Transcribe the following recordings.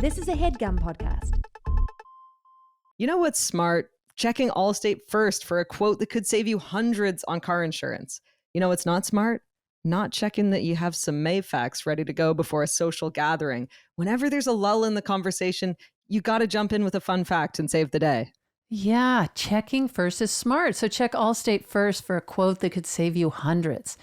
This is a HeadGum podcast. You know what's smart? Checking Allstate first for a quote that could save you hundreds on car insurance. You know what's not smart? Not checking that you have some Mayfax ready to go before a social gathering. Whenever there's a lull in the conversation, you got to jump in with a fun fact and save the day. Yeah, checking first is smart. So check Allstate first for a quote that could save you hundreds.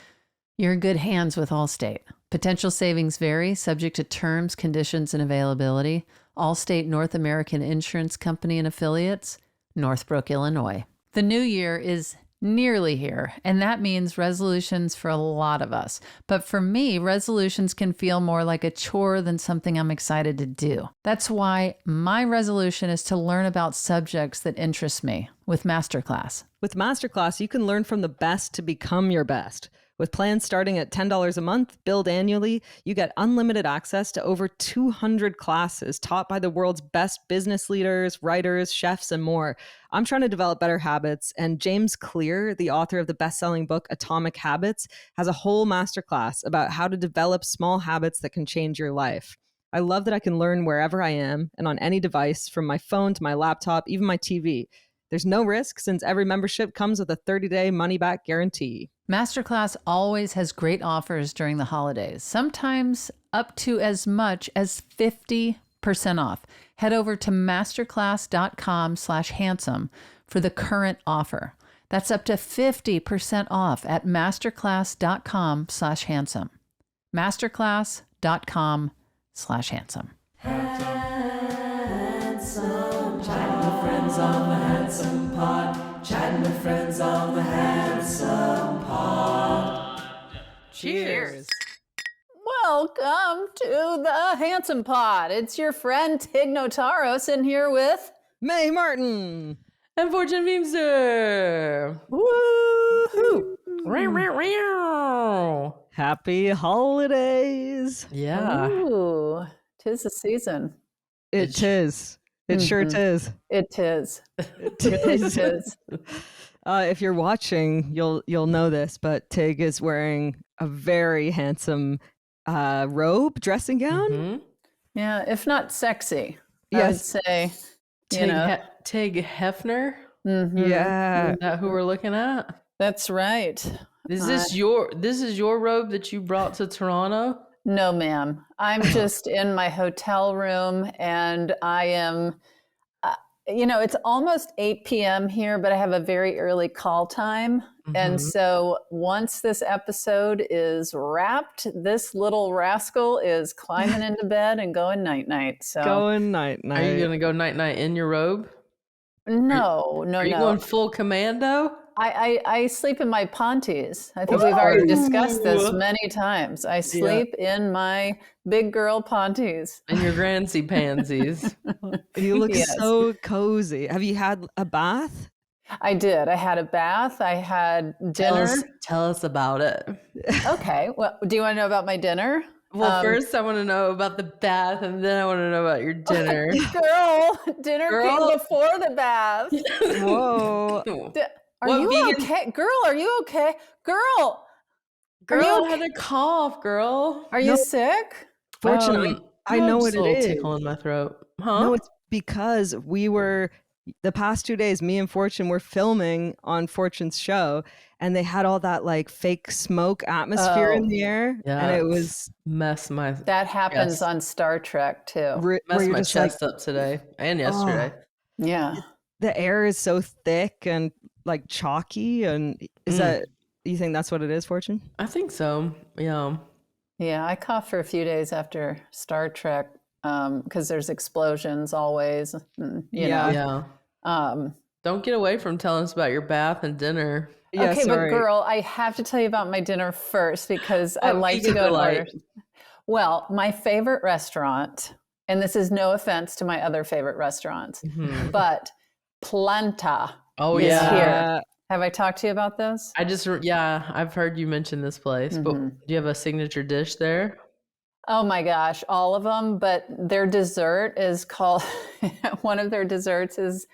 You're in good hands with Allstate. Potential savings vary, subject to terms, conditions, and availability. Allstate North American Insurance Company and Affiliates, Northbrook, Illinois. The new year is nearly here, and that means resolutions for a lot of us. But for me, resolutions can feel more like a chore than something I'm excited to do. That's why my resolution is to learn about subjects that interest me with Masterclass. With Masterclass, you can learn from the best to become your best. With plans starting at $10 a month, billed annually, you get unlimited access to over 200 classes taught by the world's best business leaders, writers, chefs, and more. I'm trying to develop better habits, and James Clear, the author of the best-selling book Atomic Habits, has a whole masterclass about how to develop small habits that can change your life. I love that I can learn wherever I am and on any device, from my phone to my laptop, even my TV. There's no risk since every membership comes with a 30-day money-back guarantee. Masterclass always has great offers during the holidays, sometimes up to as much as 50% off. Head over to masterclass.com/handsome for the current offer. That's up to 50% off at masterclass.com/handsome. Masterclass.com/handsome. Chatting with friends on the Handsome Pod. Chatting with friends on the Handsome Pod. Cheers. Welcome to the Handsome Pod. It's your friend Tig Notaro sitting here with May Martin! And Fortune Feimster. Woohoo! Happy holidays! Yeah. Ooh, 'tis the season. It tis. It sure tis. It is. It It tis. is. If you're watching, you'll know this, but Tig is wearing a very handsome robe, dressing gown. Mm-hmm. Yeah, if not sexy, I would Yes. say, you know. Tig Hefner. Mhm. Yeah. Is that who we're looking at? That's right. Is this your robe that you brought to Toronto? No, ma'am. I'm just in my hotel room and I am, it's almost 8 p.m. here, but I have a very early call time. And so once this episode is wrapped, this little rascal is climbing into bed and going night-night. So Going night-night. Are you gonna go night in your robe? no. Are you going full commando? I sleep in my panties. I think we've already discussed this many times. I sleep in my big girl panties. And your grancy pansies. You look Yes. so cozy. Have you had a bath? I did. I had a bath. I had dinner. Tell us about it. Okay. Well, do you want to know about my dinner? Well, first I want to know about the bath, and then I want to know about your dinner. Dinner Girl. came before the bath. Whoa. Are What you vegan- okay? Girl, are you okay? Girl, Girl, you I had a cough, girl. are you sick? Fortunately, I know what it is. Tickle in my throat. Huh? No, it's because the past 2 days, me and Fortune were filming on Fortune's show, and they had all that like fake smoke atmosphere in the air. Yeah, And it was That happens Yes. on Star Trek too. where messed you're my just like, chest up today and yesterday. Yeah. the air is so thick and like chalky. And you think that's what it is, Fortune? I think so. Yeah. Yeah, I coughed for a few days after Star Trek because there's explosions always. You Yeah. know. Yeah. Don't get away from telling us about your bath and dinner. Yeah, Okay, sorry. but girl, I have to tell you about my dinner first because I Oh, like to vegan go and delight. order. Well, my favorite restaurant, and this is no offense to my other favorite restaurants, but Planta Oh, is yeah. here. Have I talked to you about this? I've heard you mention this place, but do you have a signature dish there? Oh my gosh, all of them. But their dessert is called, one of their desserts is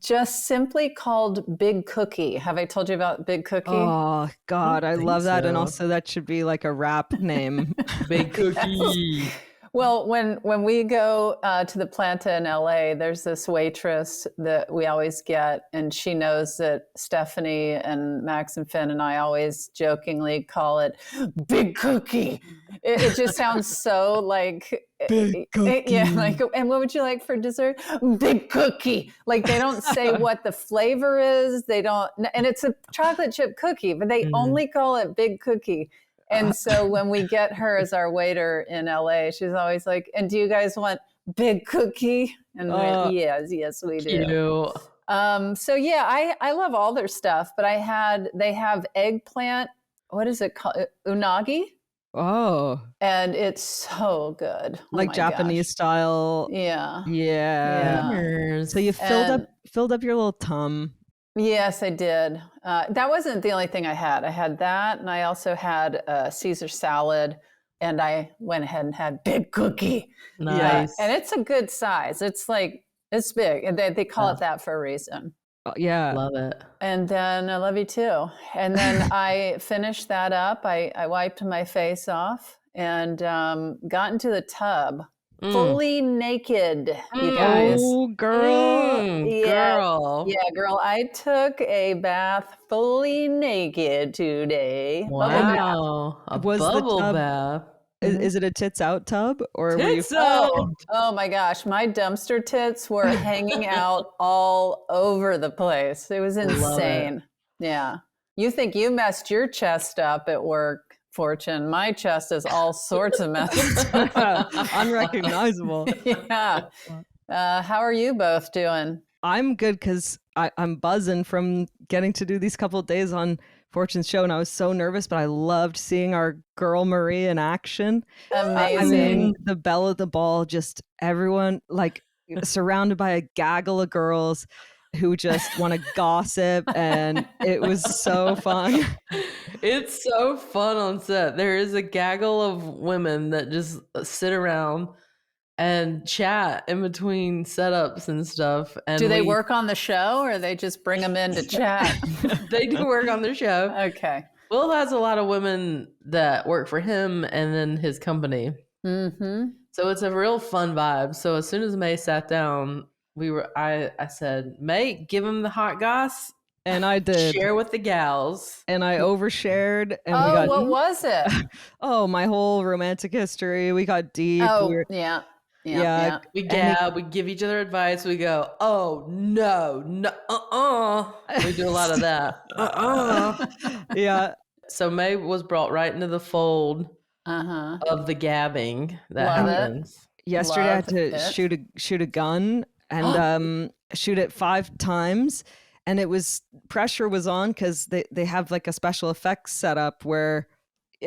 just simply called Big Cookie. Have I told you about Big Cookie? Oh God, I think love that. And so. also that should be like a rap name. Big cookie. Well, when we go to the Planta in LA, there's this waitress that we always get, and she knows that Stephanie and Max and Finn and I always jokingly call it Big Cookie. It just sounds so like Big cookie. yeah, like, and what would you like for dessert? Big Cookie. Like they don't say what the flavor is. They don't, and it's a chocolate chip cookie, but they only call it Big Cookie. And so when we get her as our waiter in LA, she's always like, and do you guys want Big Cookie? And yes, we do. Cute. So yeah, I love all their stuff, but they have eggplant, what is it called? Unagi? Oh, And it's so good. Oh like my Japanese gosh. style. Yeah. Yeah. So you filled up your little tum. Yes, I did. That wasn't the only thing I had. I had that, and I also had a Caesar salad, and I went ahead and had Big Cookie. Nice. And it's a good size. It's big, and they call it that for a reason. Yeah. Love it. And then I love you too. And then I finished that up. I wiped my face off and got into the tub. Fully naked, you guys. Oh, girl. Girl. Yeah, girl. I took a bath fully naked today. Wow. A Was the bubble tub- bath. Is it a tits out tub or were you? Tits out. Oh my gosh, my dumpster tits were hanging out all over the place. It was insane. Yeah. You think you messed your chest up at work, Fortune. My chest is all sorts of messed up. Unrecognizable. Yeah. How are you both doing? I'm good because I'm buzzing from getting to do these couple of days on Fortune's show, and I was so nervous, but I loved seeing our girl Marie in action. Amazing. I mean, the belle of the ball, just everyone like surrounded by a gaggle of girls who just want to gossip, and it was so fun. It's so fun on set. There is a gaggle of women that just sit around and chat in between setups and stuff. And do they work on the show, or they just bring them in to chat? They do work on their show. Okay. Will has a lot of women that work for him and then his company. Mm-hmm. So it's a real fun vibe. So as soon as May sat down, I said, May, give him the hot goss. And I did. Share with the gals. And I overshared. And Oh, we got, what was it? Oh, my whole romantic history. We got deep. Oh, We were- yeah. We gab, we give each other advice. We go, oh, no, We do a lot of that. Yeah. So May was brought right into the fold of the gabbing that Love happens. Yesterday I had Love to it. shoot a gun and shoot it 5 times. And it was pressure was on because they have like a special effects setup where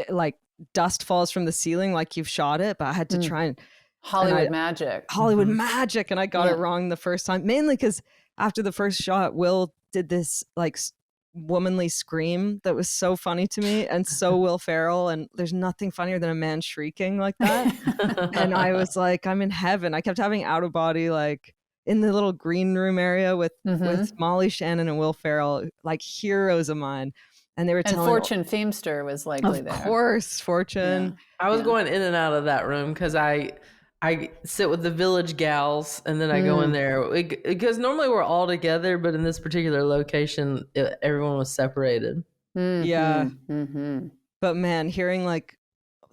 like dust falls from the ceiling like you've shot it. But I had to try and Hollywood magic. And I got it wrong the first time, mainly because after the first shot, Will did this like womanly scream that was so funny to me and so Will Ferrell, and there's nothing funnier than a man shrieking like that. And I was like, I'm in heaven. I kept having out of body, like in the little green room area with Molly Shannon and Will Ferrell, like heroes of mine. And they were telling Fortune Feimster was likely there. Of course, Fortune. I was going in and out of that room because I sit with the village gals and then I go in there because normally we're all together, but in this particular location, everyone was separated. Yeah. But man, hearing like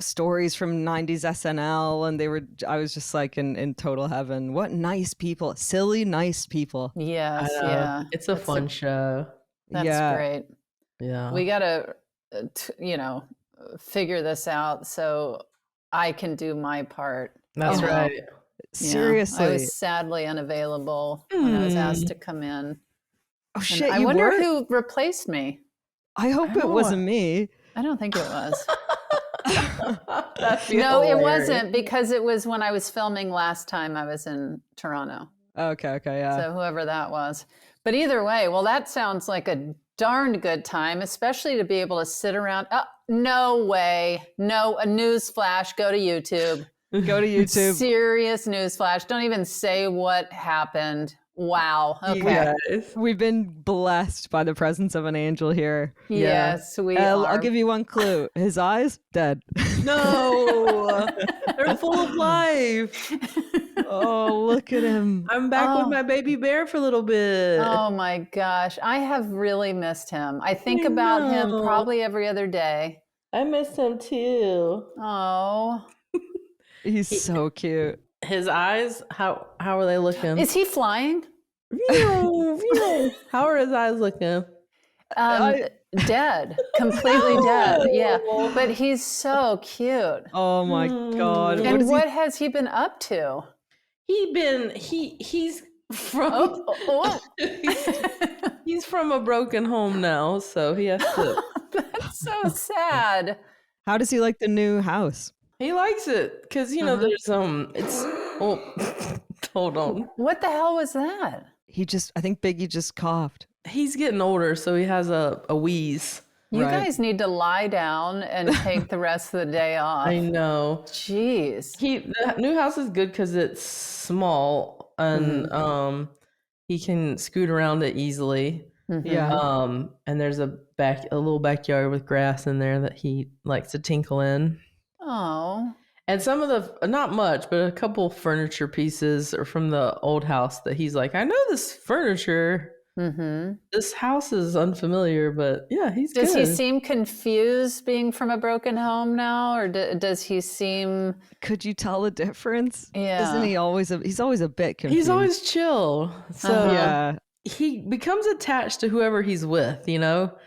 stories from 90s SNL and I was just like in total heaven. What nice people, silly, nice people. Yes. Yeah. It's a fun show. That's great. Yeah. We got to, figure this out so I can do my part. That's right. Seriously. I was sadly unavailable when I was asked to come in. Oh shit! I wonder who replaced me. I hope it wasn't me. I don't think it was. No, it wasn't, because it was when I was filming last time I was in Toronto. Okay, yeah. So whoever that was. But either way, well, that sounds like a darned good time, especially to be able to sit around. Oh, no way. No, a news flash. Go to YouTube. Go to YouTube. Serious news flash. Don't even say what happened. Wow. You Okay. guys. We've been blessed by the presence of an angel here. Yes, we I'll are. give you one clue. His eyes, dead. No, they're full of life. Oh, look at him. I'm back with Oh. my baby bear for a little bit. Oh my gosh. I have really missed him. I think I about him know. probably every other day. I missed him too. Oh. He's so cute. His eyes, how are they looking? Is he flying? Phew, phew. How are his eyes looking? Dead. Completely dead. Yeah. No. But he's so cute. Oh my God. Mm. What And is what has he been up to? He's from Oh. he's from a broken home now, so he has to. That's so sad. How does he like the new house? He likes it because there's it's hold on. What the hell was that? I think Biggie just coughed. He's getting older, so he has a wheeze. You Right. guys need to lie down and take the rest of the day off. I know. Jeez. The new house is good because it's small and he can scoot around it easily. Yeah. And there's a little backyard with grass in there that he likes to tinkle in. Oh. And some of the, not much, but a couple furniture pieces are from the old house that he's like, I know this furniture. Mm-hmm. This house is unfamiliar, but yeah, he's Does good. he seem confused being from a broken home now, or does he seem? Could you tell the difference? Yeah. Isn't he always he's always a bit confused. He's always chill. So Yeah. he becomes attached to whoever he's with,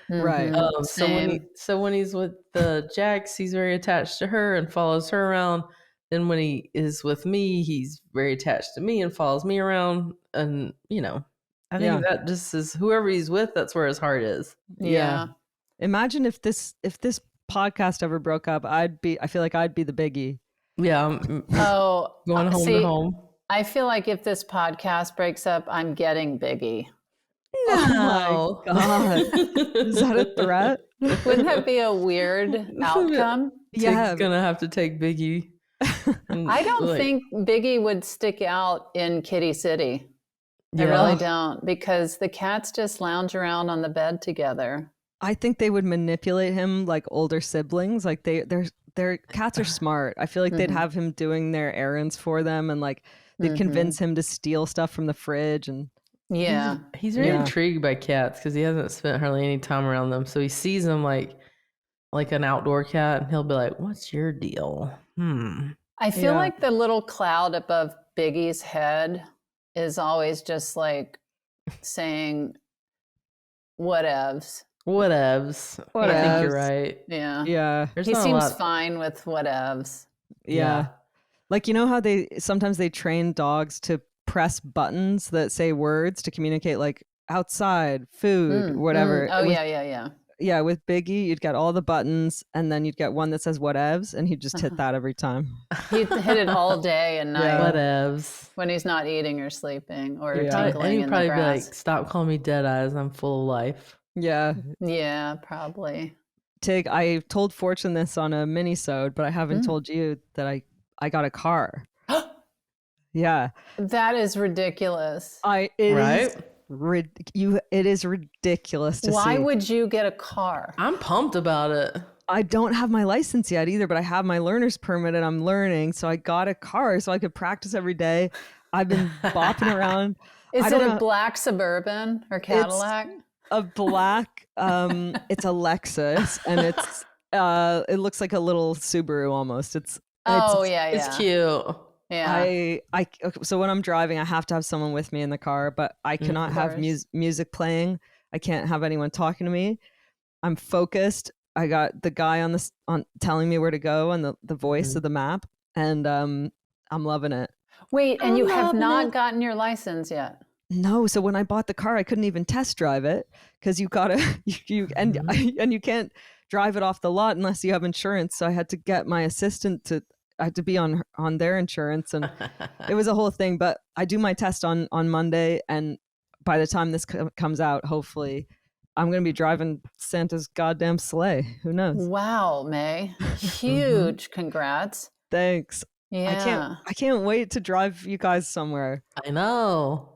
Right. Same. So when he's with the Jax, he's very attached to her and follows her around. Then when he is with me, he's very attached to me and follows me around. And I think that just is whoever he's with, that's where his heart is. Yeah. Imagine if this podcast ever broke up, I feel like I'd be the Biggie. Yeah, I'm Oh, going home see, to home. I feel like if this podcast breaks up, I'm getting Biggie. Oh my God. Is that a threat? Wouldn't that be a weird outcome? Yeah. Tig's gonna have to take Biggie. I don't think Biggie would stick out in Kitty City. I really don't, because the cats just lounge around on the bed together. I think they would manipulate him like older siblings. Like their cats are smart. I feel like they'd have him doing their errands for them, and like they'd convince him to steal stuff from the fridge. And Yeah. He's very intrigued by cats because he hasn't spent hardly any time around them. So he sees them like an outdoor cat, and he'll be like, "What's your deal?" I feel Yeah. like the little cloud above Biggie's head is always just like saying, whatevs. Whatevs. I think you're right. Yeah. yeah, There's He not a seems lot- fine with whatevs. yeah. Like, how sometimes they train dogs to press buttons that say words to communicate, like outside, food, whatever. Oh, With- yeah. Yeah, with Biggie, you'd get all the buttons, and then you'd get one that says whatevs, and he'd just hit that every time. He'd hit it all day and night Yeah. Whatevs. when he's not eating or sleeping or Yeah. tinkling And he'd in the probably be like, grass. "Stop calling me dead eyes. I'm full of life." Yeah. Yeah, probably. Tig, I told Fortune this on a mini-sode, but I haven't told you that I got a car. Yeah. That is ridiculous. Right? It is ridiculous to see. Why would you get a car? I'm pumped about it. I don't have my license yet either, but I have my learner's permit and I'm learning. So I got a car so I could practice every day. I've been bopping around. Is I it don't a know- black Suburban or Cadillac? A black, it's a Lexus, and it looks like a little Subaru almost. Oh, yeah. It's cute. Yeah. Okay, so when I'm driving, I have to have someone with me in the car, but I cannot have course. music playing. I can't have anyone talking to me. I'm focused. I got the guy on telling me where to go and the voice of the map, and I'm loving it. Wait, and I'm you have loving not it. gotten your license yet? No, so when I bought the car, I couldn't even test drive it because you gotta and you can't drive it off the lot unless you have insurance. So I had to get my assistant I had to be on their insurance, and it was a whole thing. But I do my test on Monday, and by the time this comes out, hopefully, I'm gonna be driving Santa's goddamn sleigh. Who knows? Wow, May. Huge congrats. Thanks. Yeah. I can't wait to drive you guys somewhere. I know.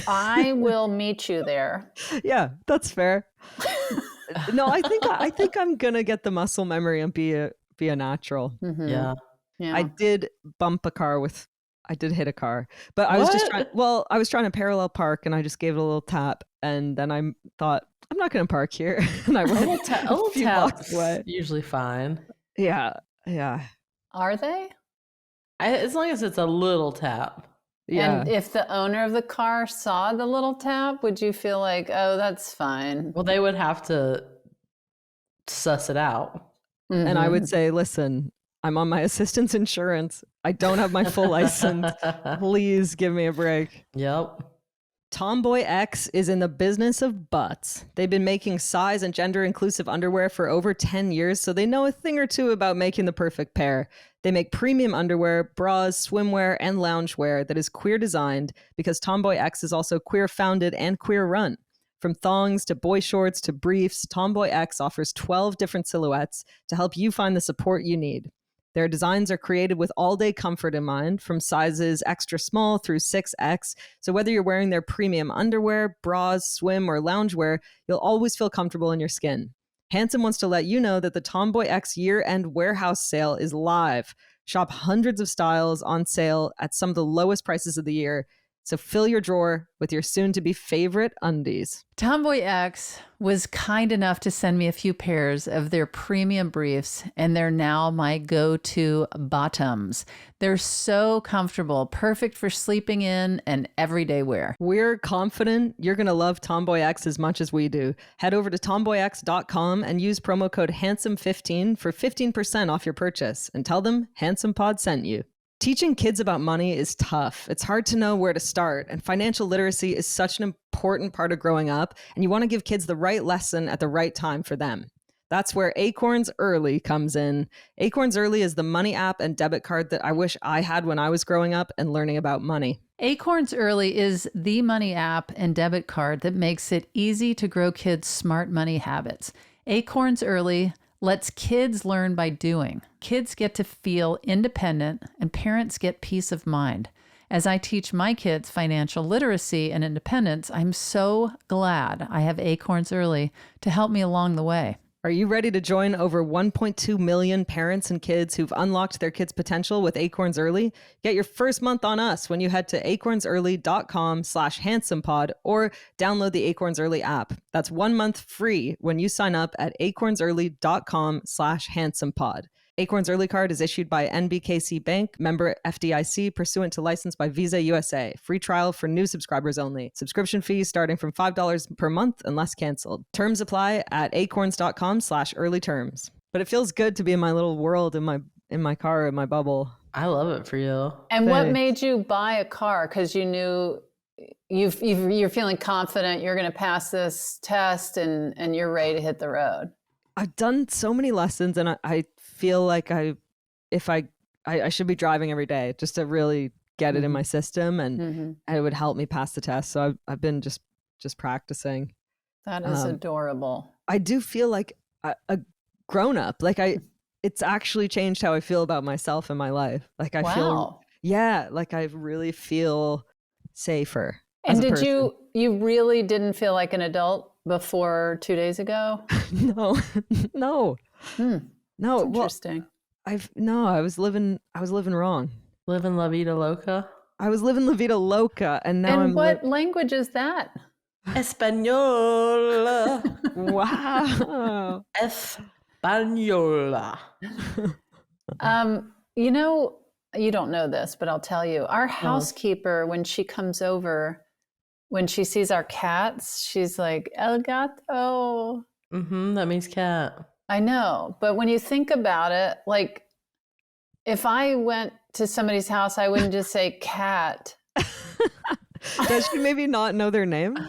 I will meet you there. Yeah, that's fair. No, I think I'm gonna get the muscle memory and be a natural. Mhm. Yeah. Yeah. I did bump a car with. I did hit a car, but I was just trying. What? Well, I was trying to parallel park, and I just gave it a little tap, and then I thought I'm not going to park here, and I A went little, a few blocks tap's away. usually fine. Yeah, yeah, Are they? As long as it's a little tap. yeah. And if the owner of the car saw the little tap, would you feel like, oh, that's fine? Well, they would have to suss it out. And I would Mhm. say, listen, I'm on my assistant's insurance. I don't have my full license. Please give me a break. Yep. Tomboy X is in the business of butts. They've been making size and gender inclusive underwear for over 10 years, so they know a thing or two about making the perfect pair. They make premium underwear, bras, swimwear, and loungewear that is queer designed because Tomboy X is also queer founded and queer run. From thongs to boy shorts to briefs, Tomboy X offers 12 different silhouettes to help you find the support you need. Their designs are created with all-day comfort in mind, from sizes extra small through 6X. So whether you're wearing their premium underwear, bras, swim, or loungewear, you'll always feel comfortable in your skin. Handsome wants to let you know that the Tomboy X year-end warehouse sale is live. Shop hundreds of styles on sale at some of the lowest prices of the year. So fill your drawer with your soon-to-be favorite undies. Tomboy X was kind enough to send me a few pairs of their premium briefs, and they're now my go-to bottoms. They're so comfortable, perfect for sleeping in and everyday wear. We're confident you're going to love Tomboy X as much as we do. Head over to tomboyx.com and use promo code HANDSOME15 for 15% off your purchase, and tell them Handsome Pod sent you. Teaching kids about money is tough. It's hard to know where to start, and financial literacy is such an important part of growing up, and you want to give kids the right lesson at the right time for them. That's where Acorns Early comes in. Acorns Early is the money app and debit card that I wish I had when I was growing up and learning about money. Acorns Early is the money app and debit card that makes it easy to grow kids' smart money habits. Acorns Early lets kids learn by doing. Kids get to feel independent, and parents get peace of mind. As I teach my kids financial literacy and independence, I'm so glad I have Acorns Early to help me along the way. Are you ready to join over 1.2 million parents and kids who've unlocked their kids' potential with Acorns Early? Get your first month on us when you head to acornsearly.com/handsomepod or download the Acorns Early app. That's 1 month free when you sign up at acornsearly.com/handsomepod. Acorns Early Card is issued by NBKC Bank, member FDIC, pursuant to license by Visa USA. Free trial for new subscribers only. Subscription fees starting from $5 per month unless canceled. Terms apply at acorns.com/early terms. But it feels good to be in my little world, in my car, in my bubble. I love it for you. And what Thanks. made you buy a car? Because you knew you're feeling confident you're going to pass this test and you're ready to hit the road. I've done so many lessons, and I feel like I should be driving every day just to really get it in my system, and it would help me pass the test. So I've been just practicing. That is adorable. I do feel like a grown up. Like it's actually changed how I feel about myself and my life. Like I feel, yeah, like I really feel safer. And as a did person. you really didn't feel like an adult before 2 days ago? No, no, no. That's Well, interesting. I was living wrong. Living La Vida Loca. I was living La Vida Loca, and now And I'm what language is that? Española. wow. Española. You know, you don't know this, but I'll tell you. Our housekeeper, when she comes over, when she sees our cats, she's like, El gato. That means cat. I know. But when you think about it, like if I went to somebody's house, I wouldn't just say cat. Does she maybe not know their names?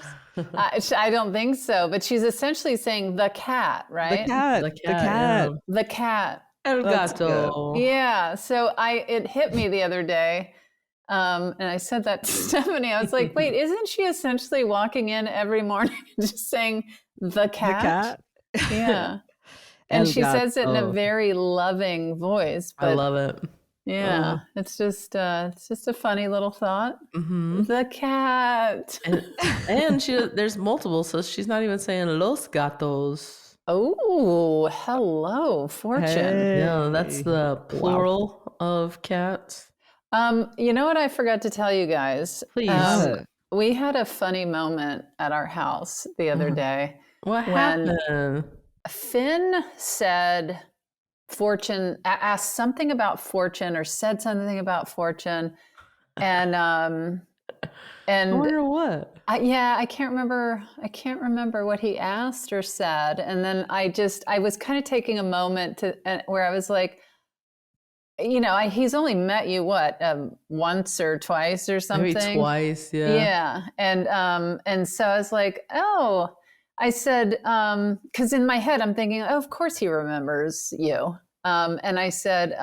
I don't think so. But she's essentially saying the cat, right? The cat. The The cat, cat. yeah. The cat. El That's gato. Yeah. So it hit me the other day. And I said that to Stephanie. I was like, wait, isn't she essentially walking in every morning and just saying the cat? The cat. Yeah. And El she says it in a gato. very loving voice. But I love it. Yeah, it's just a funny little thought. Mm-hmm. The cat. And there's multiple, so she's not even saying los gatos. Oh, hello, Fortune. Yeah, that's the plural of cats. You know what I forgot to tell you guys? Please. What? We had a funny moment at our house the other day What when happened? Finn said asked something about Fortune or said something about Fortune, and I and wonder what. I can't remember. I can't remember what he asked or said. And then I was kind of taking a moment where I was like, he's only met you once or twice or something. Maybe twice, yeah. Yeah, and so I was like, oh, I said, because in my head I'm thinking, oh, of course he remembers you. And I said,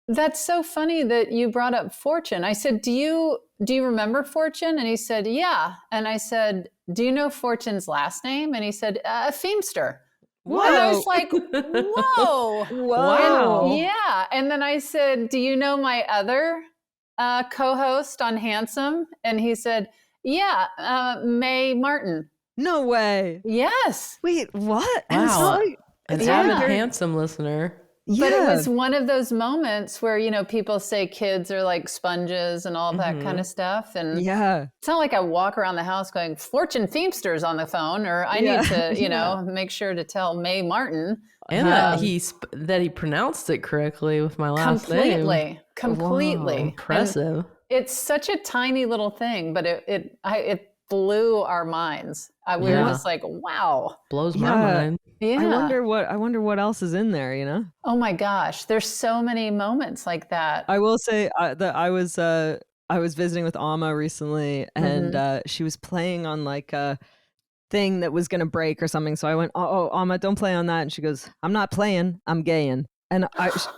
that's so funny that you brought up Fortune. I said, do you remember Fortune? And he said, yeah. And I said, do you know Fortune's last name? And he said, Feimster. Whoa. And I was like, whoa. Wow. And, yeah. And then I said, do you know my other co-host on Handsome? And he said, yeah, Mae Martin. No way. Yes. Wait, what? Wow. An Yeah. avid Handsome listener. But it was one of those moments where, people say kids are like sponges and all that kind of stuff. And yeah. it's not like I walk around the house going, Fortune Feimster's on the phone, or I need to, make sure to tell Mae Martin. And that he pronounced it correctly with my last name. Completely. Wow, impressive. And it's such a tiny little thing, but it blew our minds. We were just like, wow. Blows my mind. Yeah. I wonder what else is in there, Oh my gosh, there's so many moments like that. I will say that I was visiting with Amma recently, and she was playing on like a thing that was gonna break or something. So I went, "Oh, Amma, don't play on that." And she goes, "I'm not playing. I'm gaying." And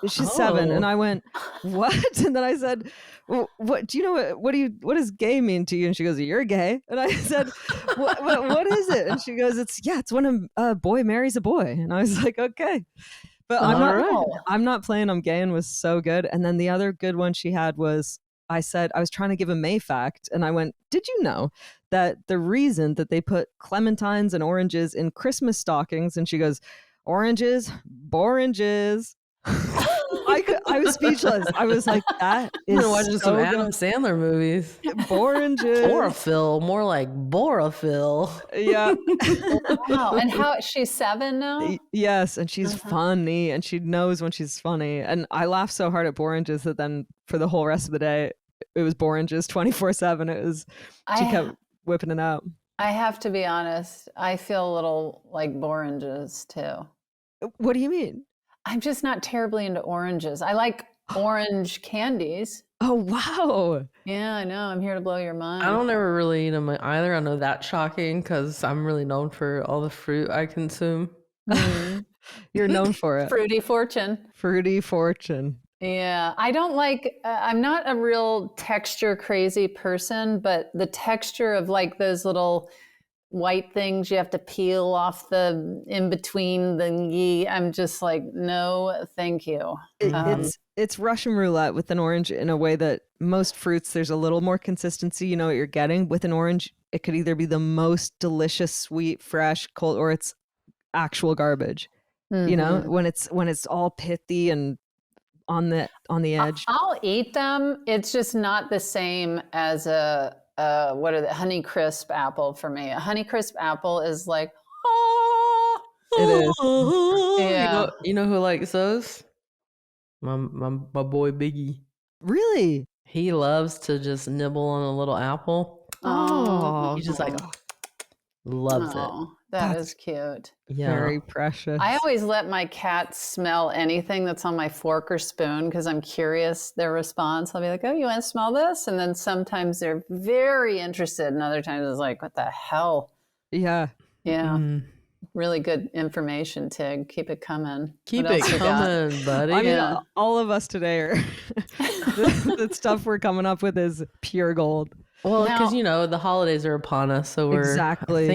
she's 7, and I went, "What?" And then I said, well, "What do you know? What does gay mean to you?" And she goes, "You're gay." And I said, what is it?" And she goes, "It's when a boy marries a boy." And I was like, "Okay." But I'm not playing. I'm gay, and was so good. And then the other good one she had was, I said I was trying to give a May fact, and I went, "Did you know that the reason that they put clementines and oranges in Christmas stockings?" And she goes, "Oranges, boranges." I was speechless. I was like, "That is I'm watching some Adam Sandler movies. Boranges, Borophyll, more like Borophyll. Yeah. Wow. And how she's 7 now? Yes, and she's funny, and she knows when she's funny. And I laughed so hard at Boranges that then for the whole rest of the day, it was Boranges 24/7. It was she kept whipping it out. I have to be honest. I feel a little like Boranges too. What do you mean? I'm just not terribly into oranges. I like orange candies. Oh, wow. Yeah, I know. I'm here to blow your mind. I don't ever really eat them either. I know that's shocking because I'm really known for all the fruit I consume. You're known for it. Fruity Fortune. Fruity Fortune. Yeah, I don't like, I'm not a real texture crazy person, but the texture of like those little white things you have to peel off the in between the I'm just like, no, thank you. It's Russian roulette with an orange in a way that most fruits, there's a little more consistency. You know what you're getting. With an orange, it could either be the most delicious, sweet, fresh, cold, or it's actual garbage. You know, when it's all pithy and on the edge. I'll eat them. It's just not the same as a what are the Honey Crisp apple for me. A Honey Crisp apple is like, It is. Yeah. You know who likes those? My boy Biggie. Really? He loves to just nibble on a little apple. Oh, He just like loves it. That's cute. Yeah. Very precious. I always let my cats smell anything that's on my fork or spoon because I'm curious their response. I'll be like, "Oh, you want to smell this?" And then sometimes they're very interested, and other times it's like, "What the hell?" Yeah. Yeah. Really good information, Tig. Keep it coming. Keep What it else you got? coming, buddy. I mean, all of us today are the stuff we're coming up with is pure gold. Well, because Now- the holidays are upon us, so we're Exactly. I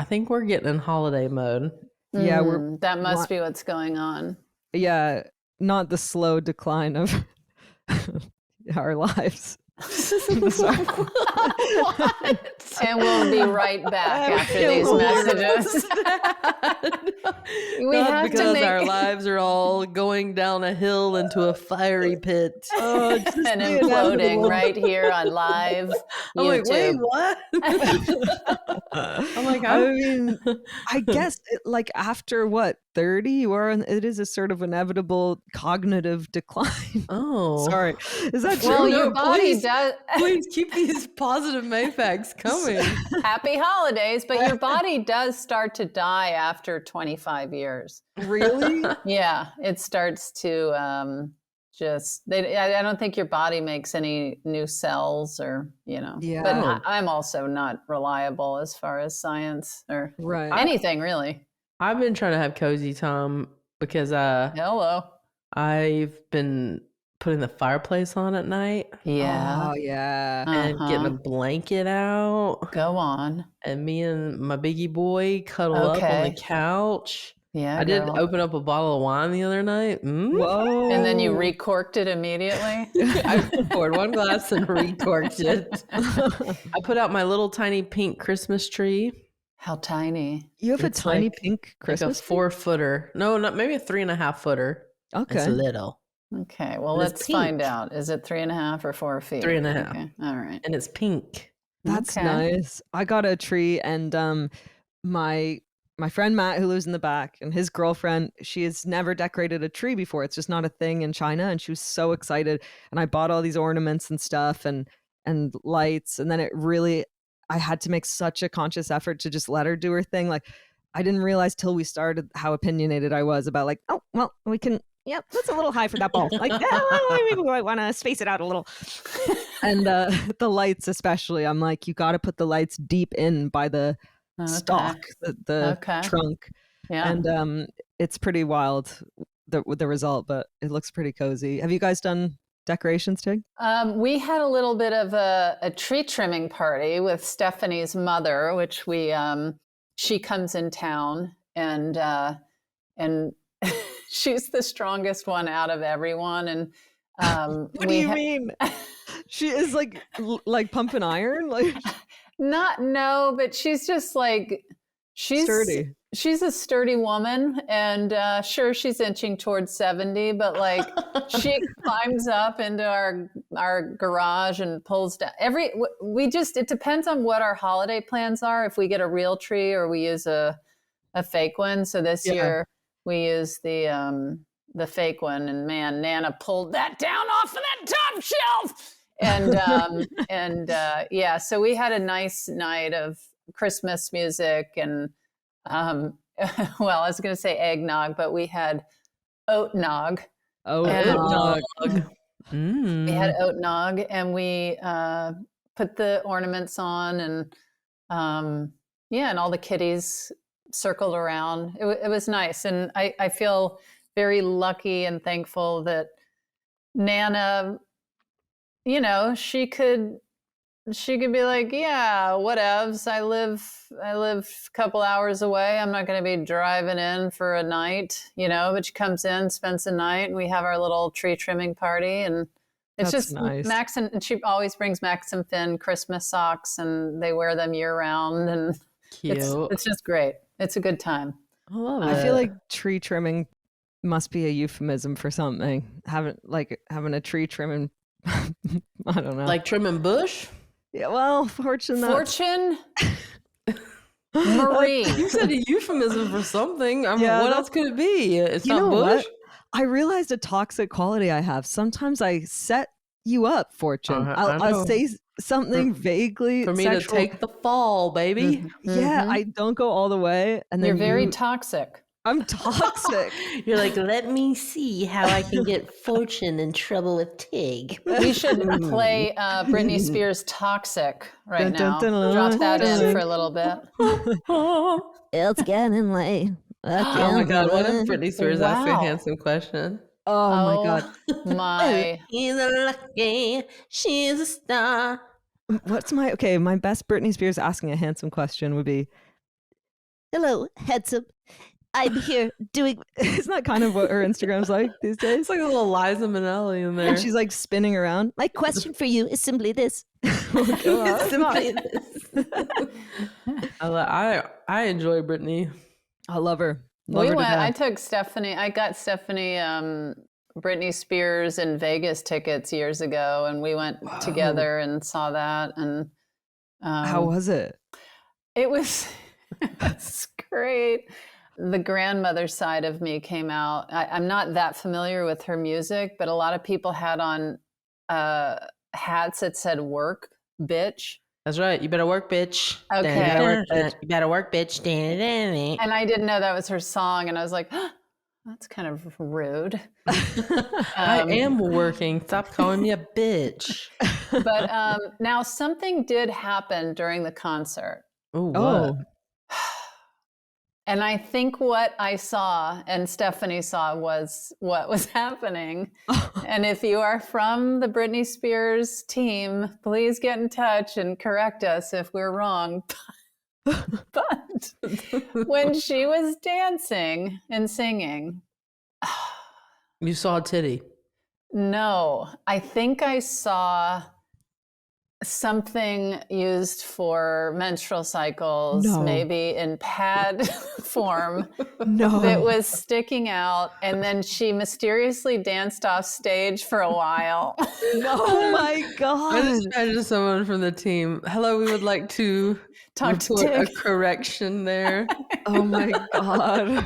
think we're getting in holiday mode. Yeah, we're that must be what's going on. yeah. not the slow decline of our lives. Sorry. And we'll be right back after these messages. We Not have to because make our lives are all going down a hill into a fiery pit. Oh, just and the imploding inevitable. right here on live I'm like, wait, YouTube. what? I'm like, I mean, I guess like after what 30, you are. It is a sort of inevitable cognitive decline. oh, Sorry, is that true? Well, No, your body please. does. Please keep these positive Mayfacs coming. Happy holidays, but your body does start to die after 25 years. Really? Yeah, it starts to I don't think your body makes any new cells or, Yeah. But Oh. I'm also not reliable as far as science or Right. anything really. I've been trying to have cozy time because Hello. I've been putting the fireplace on at night Yeah. Oh yeah. and getting a Uh-huh. blanket out, Go on. and me and my biggie boy cuddle up on the Okay. couch. Yeah, I did girl. open up a bottle of wine the other night. Whoa. And then you recorked it immediately. I poured one glass and recorked it. I put out my little tiny pink Christmas tree. How tiny. You have It's a tiny like- pink Christmas like a tree? 4-footer. No, not maybe a 3.5 footer. It's Okay. little. Okay, well, And it's let's find pink. out. Is it 3.5 or 4 feet? 3.5. Okay, all right. And it's pink. That's Okay. nice. I got a tree, and my friend Matt, who lives in the back, and his girlfriend, she has never decorated a tree before. It's just not a thing in China, and she was so excited. And I bought all these ornaments and stuff and lights, and then I had to make such a conscious effort to just let her do her thing. Like, I didn't realize till we started how opinionated I was about like, oh, well, we can, yep, that's a little high for that ball. Like, maybe we want to space it out a little. And the lights especially, I'm like, you got to put the lights deep in by the stalk, the Okay. trunk. Yeah. And it's pretty wild, the result, but it looks pretty cozy. Have you guys done decorations, Tig? We had a little bit of a tree trimming party with Stephanie's mother, which she comes in town and she's the strongest one out of everyone. And What do you mean? She is like pumping iron, like no, but she's just like she's sturdy. She's a sturdy woman, and sure, she's inching towards 70, but like she climbs up into our garage and pulls down it depends on what our holiday plans are. If we get a real tree or we use a fake one. So this year we used the fake one, and man, Nana pulled that down off of that top shelf. And yeah, so we had a nice night of Christmas music and well, I was going to say eggnog, but we had oat nog. Oh, Eggnog. We had oat nog, and we put the ornaments on, and and all the kitties circled around. It was nice, and I feel very lucky and thankful that Nana, she could be like, yeah, whatevs. I live a couple hours away. I'm not going to be driving in for a night, but she comes in, spends the night, and we have our little tree trimming party. And it's That's just nice. Max and she always brings Max and Finn Christmas socks, and they wear them year round. And Cute. it's just great. It's a good time. I love it. I feel like tree trimming must be a euphemism for something. Having a tree trimming, I don't know. Like trimming bush? Yeah, well, Fortune. Marie. You said a euphemism for something. I mean, Yeah, what that's- else could it be? It's You not know bush? what? I realized a toxic quality I have. Sometimes I set you up, Fortune. I I'll know. say something vaguely For me sexual. to take the fall, baby. Yeah, I don't go all the way, and then You're very toxic. I'm toxic. You're like, let me see how I can get Fortune in trouble with Tig. We should play Britney Spears' Toxic right Dun, now. dun, dun, Drop that in dun. for a little bit. It's getting late. Oh my God. What if Britney Spears asked a Wow. handsome question? Oh my god. My He's lucky. She's a star. What's my best Britney Spears asking a handsome question would be, Hello, handsome. I'm here doing. Isn't that kind of what her Instagram's like these days? It's like a little Liza Minnelli in there. And she's like spinning around. My question for you is simply this. Simply this. I enjoy Brittany. I love her. Love her to I death. took Stephanie. I got Stephanie Britney Spears in Vegas tickets years ago, and we went together and saw that. And How was it? it was, it was great. The grandmother side of me came out. I'm not that familiar with her music, but a lot of people had on hats that said "work, bitch." That's right. You better work, bitch. Okay. You better work, bitch. You better work, bitch. And I didn't know that was her song, and I was like, oh, that's kind of rude. I am working. Stop calling me a bitch. But now something did happen during the concert. Ooh, what? Oh, And I think what I saw and Stephanie saw was what was happening. And if you are from the Britney Spears team, please get in touch and correct us if we're wrong. But when she was dancing and singing, You saw a titty. no, I think I saw something used for menstrual cycles, No. maybe in pad form, no. that was sticking out. And then she mysteriously danced off stage for a while. Oh my I God. just imagine someone from the team. Hello, we would like to Talk to report a Tig. correction there. Oh my God.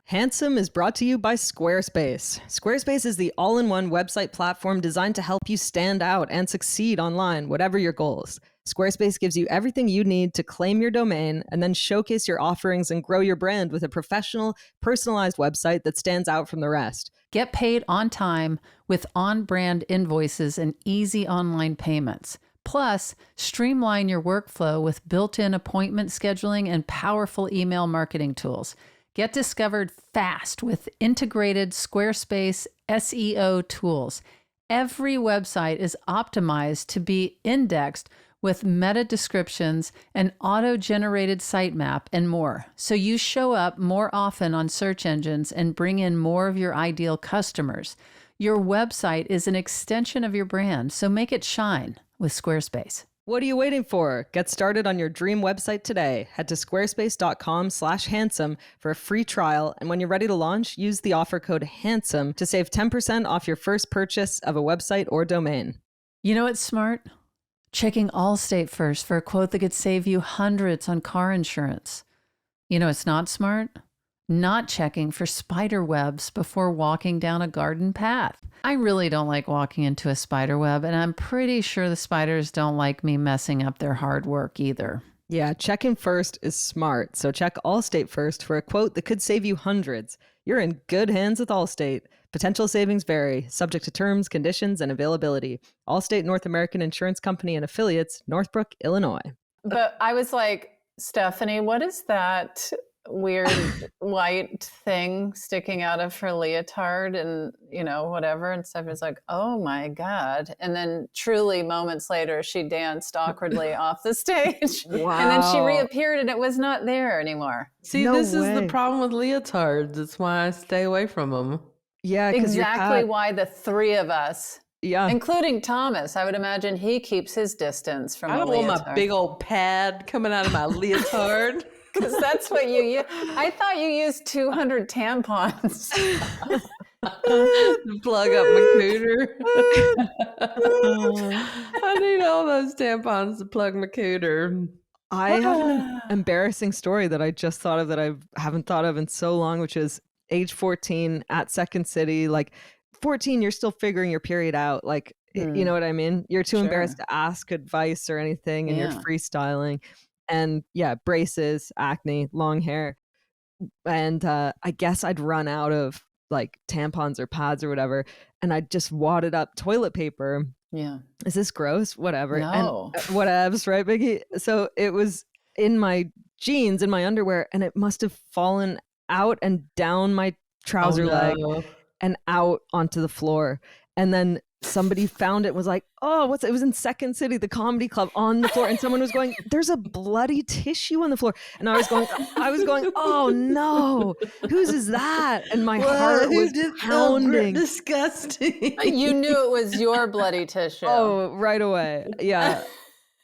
Handsome is brought to you by Squarespace. Squarespace is the all-in-one website platform designed to help you stand out and succeed online, whatever your goals. Squarespace gives you everything you need to claim your domain and then showcase your offerings and grow your brand with a professional, personalized website that stands out from the rest. Get paid on time with on-brand invoices and easy online payments. Plus, streamline your workflow with built-in appointment scheduling and powerful email marketing tools. Get discovered fast with integrated Squarespace SEO tools. Every website is optimized to be indexed with meta descriptions, an auto-generated sitemap, and more. So you show up more often on search engines and bring in more of your ideal customers. Your website is an extension of your brand, so make it shine with Squarespace. What are you waiting for? Get started on your dream website today. Head to squarespace.com/handsome for a free trial. And when you're ready to launch, use the offer code HANDSOME to save 10% off your first purchase of a website or domain. You know what's smart? Checking Allstate first for a quote that could save you hundreds on car insurance. You know it's not smart? Not checking for spider webs before walking down a garden path. I really don't like walking into a spider web, and I'm pretty sure the spiders don't like me messing up their hard work either. Yeah, checking first is smart. So check Allstate first for a quote that could save you hundreds. You're in good hands with Allstate. Potential savings vary, subject to terms, conditions, and availability. Allstate North American Insurance Company and affiliates, Northbrook, Illinois. But I was like, Stephanie, what is that weird white thing sticking out of her leotard and, whatever? And Stephanie's like, oh my God. And then truly moments later, she danced awkwardly off the stage. Wow. And then she reappeared and it was not there anymore. See, No this is way. the problem with leotards. That's why I stay away from them. Yeah, because Exactly why the three of us, Yeah. including Thomas, I would imagine he keeps his distance from I a don't want leotard. my big old pad coming out of my leotard. Because that's what you use. I thought you used 200 tampons. To plug up my cooter. I need all those tampons to plug my cooter. I have an embarrassing story that I just thought of that I haven't thought of in so long, which is age 14 at Second City. Like 14, you're still figuring your period out. Like, you know what I mean? You're too embarrassed to ask advice or anything, and you're freestyling. And yeah, braces, acne, long hair. And I guess I'd run out of like tampons or pads or whatever. And I just wadded up toilet paper. Yeah. Is this gross? Whatever. No. And whatevs, right, Biggie? So it was in my jeans, in my underwear, and it must have fallen out and down my trouser leg and out onto the floor. And then somebody found it and was like, oh, it was in Second City, the comedy club, on the floor. And someone was going, there's a bloody tissue on the floor. And I was going, oh no, whose is that? And my heart was pounding. Disgusting. You knew it was your bloody tissue. Oh, right away. Yeah.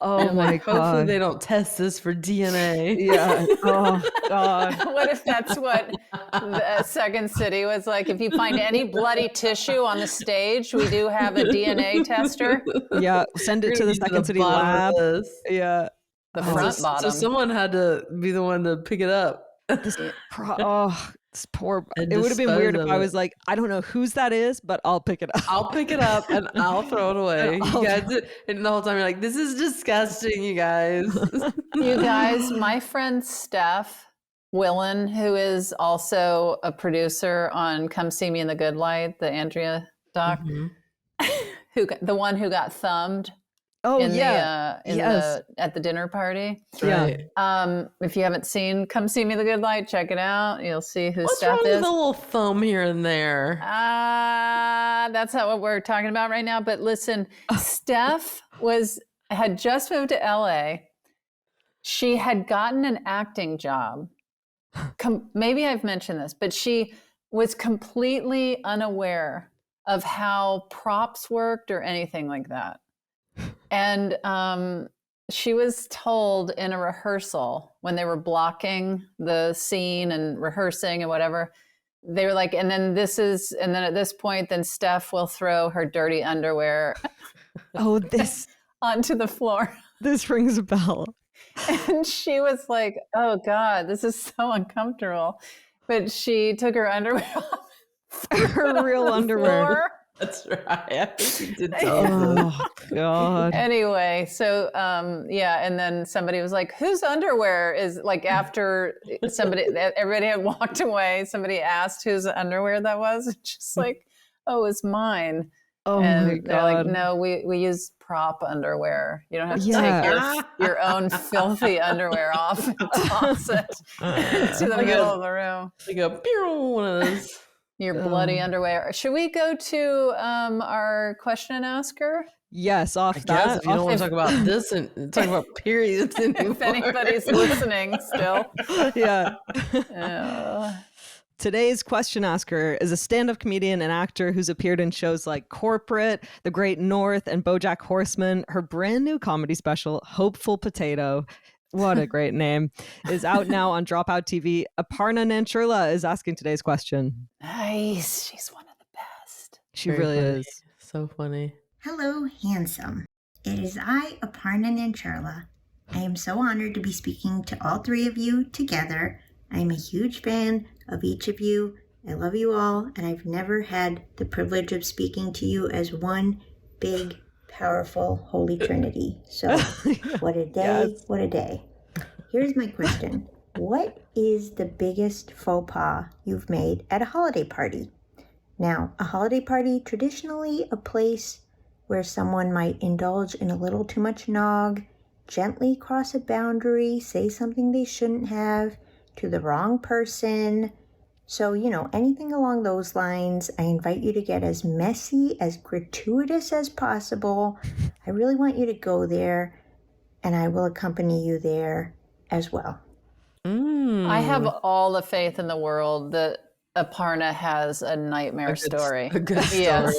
Oh my God. Hopefully they don't test this for DNA. Yeah. Oh God. What if that's what the Second City was like? If you find any bloody tissue on the stage, we do have a DNA tester. Yeah. Send it to the Second City lab. Yeah. The front bottom. So someone had to be the one to pick it up. This poor. It would have been weird if I was like, I don't know whose that is, but I'll pick it up. I'll pick it up and I'll throw it away. You guys, and the whole time you're like, this is disgusting, you guys. You guys, my friend Steph Willen, who is also a producer on Come See Me in the Good Light, the Andrea doc, the one who got thumbed. Oh, At the dinner party. Right. If you haven't seen Come See Me the Good Light, check it out. You'll see who What's Steph wrong is. with a little thumb here and there? That's not what we're talking about right now. But listen, Steph had just moved to LA. She had gotten an acting job. Maybe I've mentioned this, but she was completely unaware of how props worked or anything like that. And she was told in a rehearsal when they were blocking the scene and rehearsing and whatever, they were like, and then at this point, then Steph will throw her dirty underwear onto the floor. This rings a bell. And she was like, oh God, this is so uncomfortable. But she took her underwear off. Her real underwear. Floor. That's right. I think you did tell us. Oh God. Anyway, so and then somebody was like, whose underwear is, like, after everybody had walked away, somebody asked whose underwear that was. It's just like, oh, it's mine. Oh and my they're like, God. no, we use prop underwear. You don't have to take your own filthy underwear off and toss it to the middle of the room. Like a one of those. Your bloody underwear. Should we go to our question and asker? Yes, off I guess that. if you don't want to talk about this and talk about periods anymore. If anybody's listening still. Yeah. Uh, Today's question asker is a stand-up comedian and actor who's appeared in shows like Corporate, The Great North, and BoJack Horseman. Her brand new comedy special, Hopeful Potato, what a great name, is out now on Dropout TV. Aparna Nancherla is asking today's question. nice. She's one of the best. She Very really funny. is. So funny. Hello, handsome. It is I, Aparna Nancherla. I am so honored to be speaking to all three of you together. I am a huge fan of each of you. I love you all, and I've never had the privilege of speaking to you as one big, powerful, holy trinity. So, what a day, Yes. what a day. Here's my question. What is the biggest faux pas you've made at a holiday party? Now, a holiday party, traditionally a place where someone might indulge in a little too much nog, gently cross a boundary, say something they shouldn't have to the wrong person. So, anything along those lines, I invite you to get as messy, as gratuitous as possible. I really want you to go there, and I will accompany you there as well. I have all the faith in the world that Aparna has a nightmare story. A good story. Yes,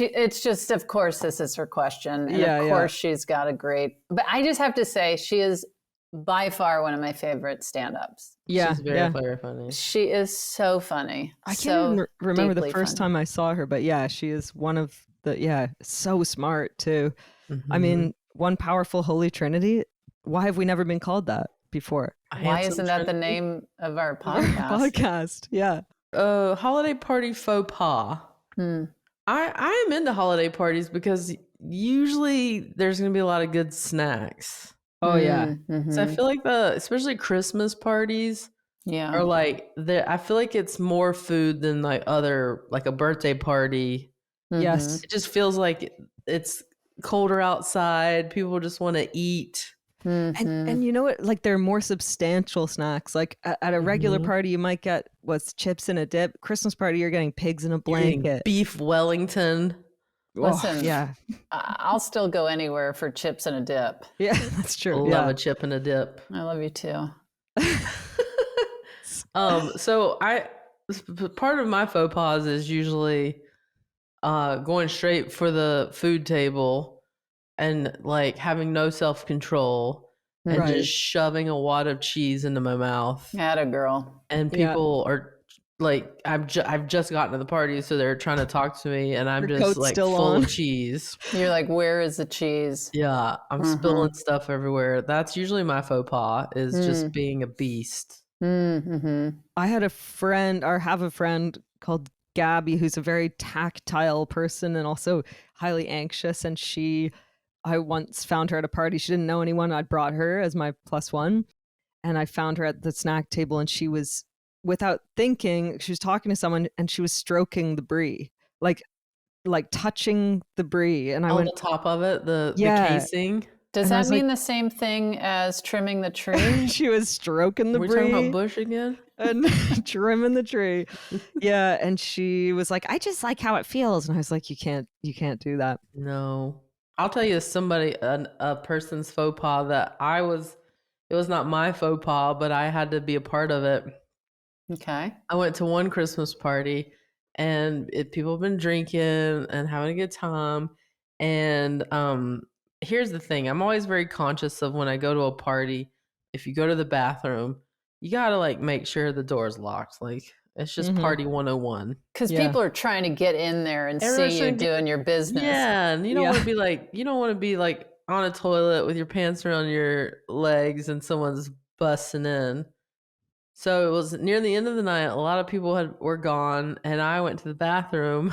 it's just, of course, this is her question. And of course she's got but I just have to say, she is by far one of my favorite stand-ups. Yeah. She's very funny. She is so funny. I can't even remember the deeply first funny. time I saw her, but yeah, she is one of so smart too. Mm-hmm. I mean, one powerful holy trinity. Why have we never been called that before? Why isn't that the name of our podcast? Podcast, yeah. Holiday party faux pas. I am into holiday parties because usually there's going to be a lot of good snacks. Oh yeah. Mm-hmm. So I feel like especially Christmas parties are like, I feel like it's more food than like a birthday party. Yes. It just feels like it's colder outside. People just want to eat. And you know what? Like they're more substantial snacks. Like at a regular party, you might get what's chips and a dip. Christmas party, you're getting pigs in a You're getting blanket. beef Wellington. Listen, yeah, I'll still go anywhere for chips and a dip. yeah, that's true. Love Yeah. a chip and a dip. I love you too. So part of my faux pas is usually going straight for the food table and like having no self-control and Right. just shoving a wad of cheese into my mouth. Atta girl. And Yeah. people are like, I've just gotten to the party, so they're trying to talk to me, and I'm Your just coat's like still full on. of cheese. You're like, where is the cheese? Yeah, I'm spilling stuff everywhere. That's usually my faux pas, is just being a beast. I had a friend, or have a friend called Gabby, who's a very tactile person and also highly anxious. And I once found her at a party. She didn't know anyone. I'd brought her as my +1. And I found her at the snack table, and she was, without thinking, she was talking to someone and she was stroking the brie, like touching the brie. And I went, The top of it, the Yeah. casing. Does And I that was mean like- the same thing as trimming the tree? she was stroking the We're talking brie about Bush again? and trimming the tree. Yeah. And she was like, I just like how it feels. And I was like, you can't do that. No. I'll tell you a person's faux pas that it was not my faux pas, but I had to be a part of it. Okay. I went to one Christmas party, and people have been drinking and having a good time. And here's the thing. I'm always very conscious of when I go to a party, if you go to the bathroom, you got to like make sure the door's locked. Like it's just party 101. Because Yeah. people are trying to get in there and Everyone's see you trying to doing your business. Yeah, and you don't Yeah. want to be like on a toilet with your pants around your legs and someone's busting in. So it was near the end of the night. A lot of people were gone, and I went to the bathroom,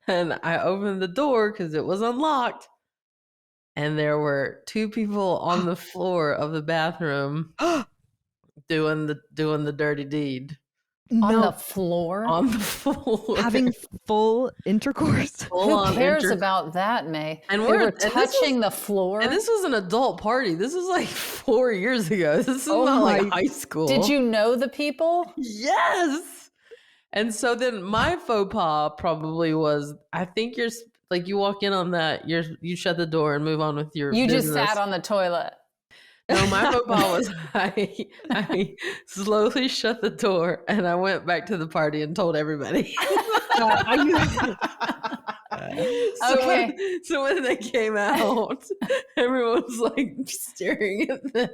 and I opened the door because it was unlocked, and there were 2 people on the floor of the bathroom doing the dirty deed On the floor? on the floor, Having full intercourse. full Who on cares inter- about that, May? And They we're- were and this touching the floor. And this was an adult party. This was like 4 years ago. This is Oh not like my- high school. Did you know the people? Yes. And so then my faux pas probably was, I think you're like, you walk in on that, you shut the door and move on with your You business. just sat on the toilet. No, my faux pas was I slowly shut the door and I went back to the party and told everybody. So when they came out, everyone was like staring at them.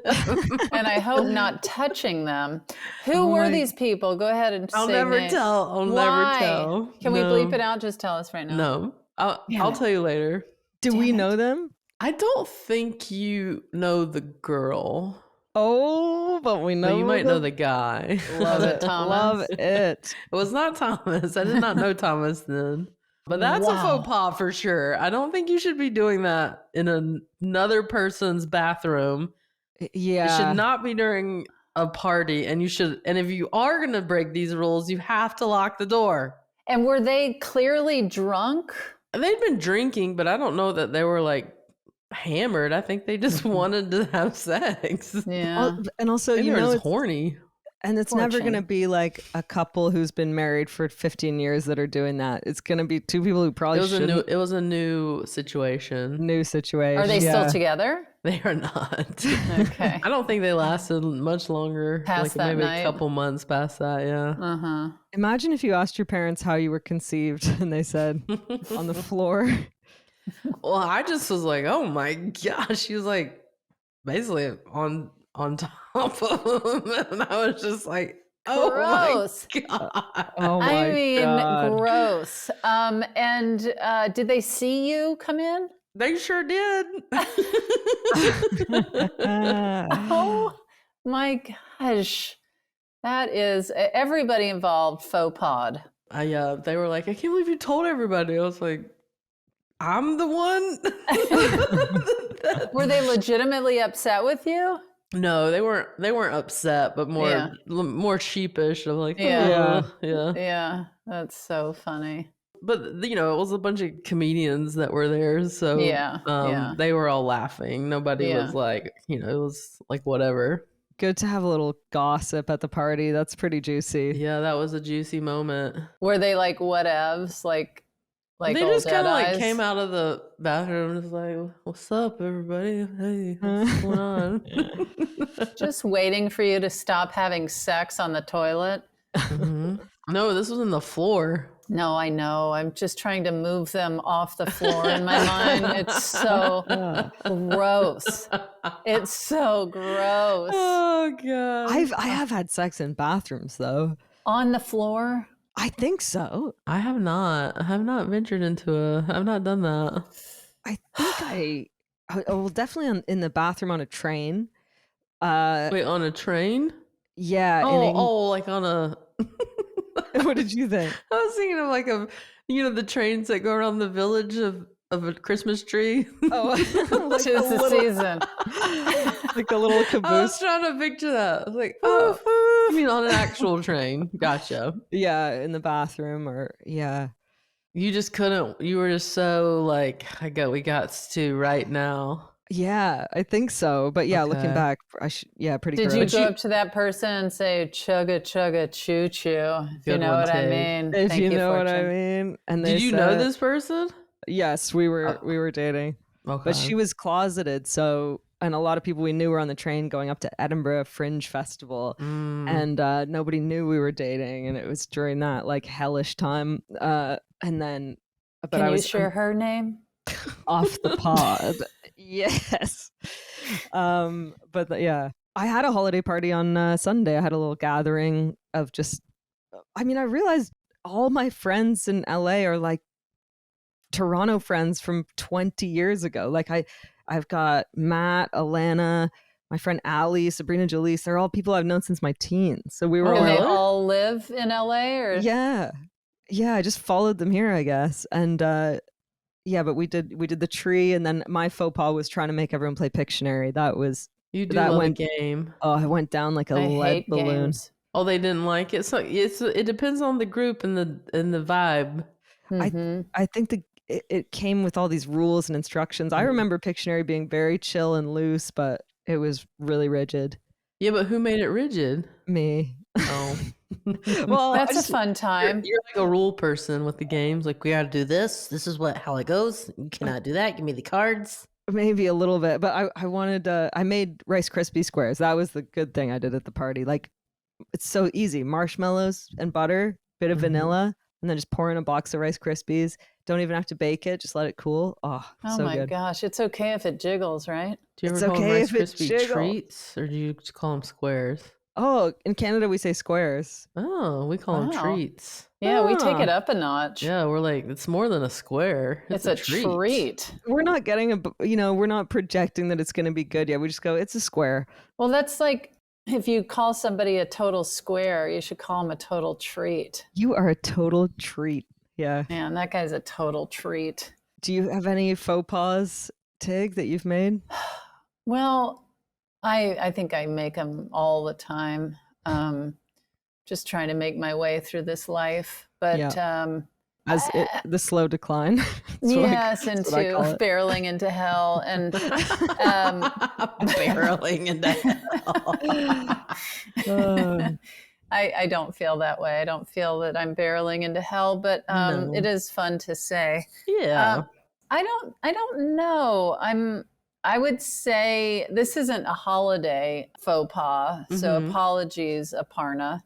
And I hope not touching them. Who Oh were my- these people? Go ahead and I'll say never names. tell. I'll Why? never tell. Can we No. bleep it out? Just tell us right now. No. Damn I'll it. tell you later. Do we Damn it. know them? I don't think you know the girl. Oh, but we know. But you might know the guy. Love it, Thomas. Love it. It was not Thomas. I did not know Thomas then. But that's a Wow. faux pas for sure. I don't think you should be doing that in another person's bathroom. Yeah. It should not be during a party. And if you are going to break these rules, you have to lock the door. And were they clearly drunk? They'd been drinking, but I don't know that they were like hammered. I think they just wanted to have sex. Yeah. And also, Maybe you they were know, just horny. and it's Poor never going to Chin. be like a couple who's been married for 15 years that are doing that. It's going to be 2 people who probably shouldn't. It was a new situation. New situation. Are they yeah. still together? They are not. Okay. I don't think they lasted much longer. Past that maybe night? a couple months past that, yeah. Uh-huh. Imagine if you asked your parents how you were conceived and they said on the floor. Well, I just was like, oh my gosh. She was like basically on top of him. And I was just like, oh Gross. my God. Oh my I mean, God. gross. And did they see you come in? They sure did. Oh my gosh. That is everybody involved faux pod. They were like, I can't believe you told everybody. I was like, I'm the one. Were they legitimately upset with you? No, they weren't upset, but more sheepish. I'm like, Yeah. yeah. Yeah, that's so funny. but it was a bunch of comedians that were there, so Yeah. they were all laughing. Nobody Yeah. was like, it was like whatever. Good to have a little gossip at the party. That's pretty juicy. Yeah, that was a juicy moment. Were they like whatevs, like They old just kind of like Deadeyes? came out of the bathroom, just like, "What's up, everybody? Hey, what's going on?" Just waiting for you to stop having sex on the toilet. Mhm. No, this was in the floor. No, I know. I'm just trying to move them off the floor in my mind. It's so gross. It's so gross. Oh god! I have had sex in bathrooms though. On the floor? I think so. I have not. I have not ventured into I've not done that. I think well, definitely in the bathroom on a train. Wait, on a train? Yeah. Like on a. What did you think? I was thinking of like the trains that go around the village of a Christmas tree. Oh, like Tis the season. like a little I was caboose. trying to picture that. I was like, oh, you mean on an actual train? Gotcha. Yeah, in the bathroom or yeah. You just couldn't. You were just so like, we got to right now. Yeah, I think so. But yeah, looking Okay. back, pretty Did gross. you go up to that person and say chugga chugga choo choo? If you Good know one, what I Tig. mean. If Thank you know what I Fortune. mean. And Did they you know said- this person? Yes, we were dating. Okay. But she was closeted, so and a lot of people we knew were on the train going up to Edinburgh Fringe Festival, and nobody knew we were dating, and it was during that like hellish time. And then, but Can I you was share her name? off the pod. Yes. Yeah, I had a holiday party on Sunday. I had a little gathering of just. I mean, I realized all my friends in LA are like Toronto friends from 20 years ago. Like I've got Matt, Alana, my friend Allie, Sabrina Jalise. They're all people I've known since my teens. So we were And they really? all live in LA, or yeah. I just followed them here, I guess. And yeah, but we did the tree, and then my faux pas was trying to make everyone play Pictionary. You do that love went- a game. Oh, I went down like a I lead hate balloon. games. Oh, they didn't like it. So it depends on the group and the vibe. Mhm. I think it came with all these rules and instructions. I remember Pictionary being very chill and loose, but it was really rigid. Yeah, but who made it rigid? Me. Oh. Well, That's a fun time. You're like a rule person with the games. Like, we got to do this. This is how it goes. You cannot do that. Give me the cards. maybe a little bit, but I wanted I made Rice Krispie squares. That was the good thing I did at the party. Like, it's so easy: marshmallows and butter, bit of vanilla, and then just pour in a box of Rice Krispies. Don't even have to bake it; just let it cool. Oh, Oh so my good. gosh, it's okay if it jiggles, right? Do you ever It's call them okay Rice if it Krispie jiggle. treats, or do you just call them squares? Oh, in Canada we say squares. Oh, we call them Wow. treats. Yeah, we take Ah. it up a notch. Yeah, we're like, it's more than a square. It's a treat. We're not getting we're not projecting that it's going to be good yet. We just go, it's a square. Well, that's like if you call somebody a total square, you should call them a total treat. You are a total treat. Yeah. Man, that guy's a total treat. Do you have any faux pas, Tig, that you've made? Well, I think I make them all the time. Just trying to make my way through this life. But The slow decline. yes, that's what I into call it. barreling into hell. And Barreling into hell. I don't feel that way. I don't feel that I'm barreling into hell, but No. it is fun to say. Yeah. I don't know. I would say this isn't a holiday faux pas, so Mhm. apologies, Aparna,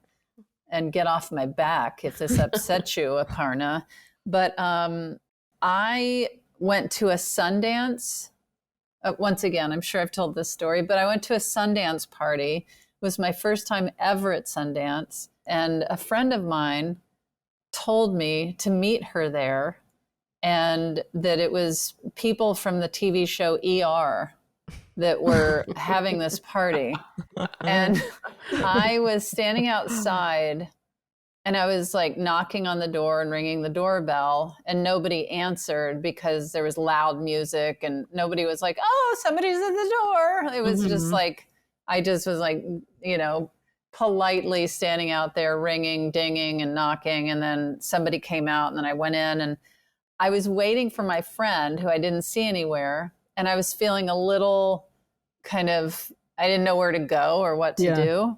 and get off my back if this upsets you, Aparna. But I went to a Sundance. Once again, I'm sure I've told this story, but I went to a Sundance party. It was my first time ever at Sundance, and a friend of mine told me to meet her there, and that it was people from the TV show ER that were having this party. And I was standing outside, and I was like knocking on the door and ringing the doorbell, and nobody answered because there was loud music, and nobody was like, oh, somebody's at the door. It was just like, I just was like, politely standing out there ringing, dinging, and knocking. And then somebody came out, and then I went in, and I was waiting for my friend who I didn't see anywhere. And I was feeling a little kind of, I didn't know where to go or what to do.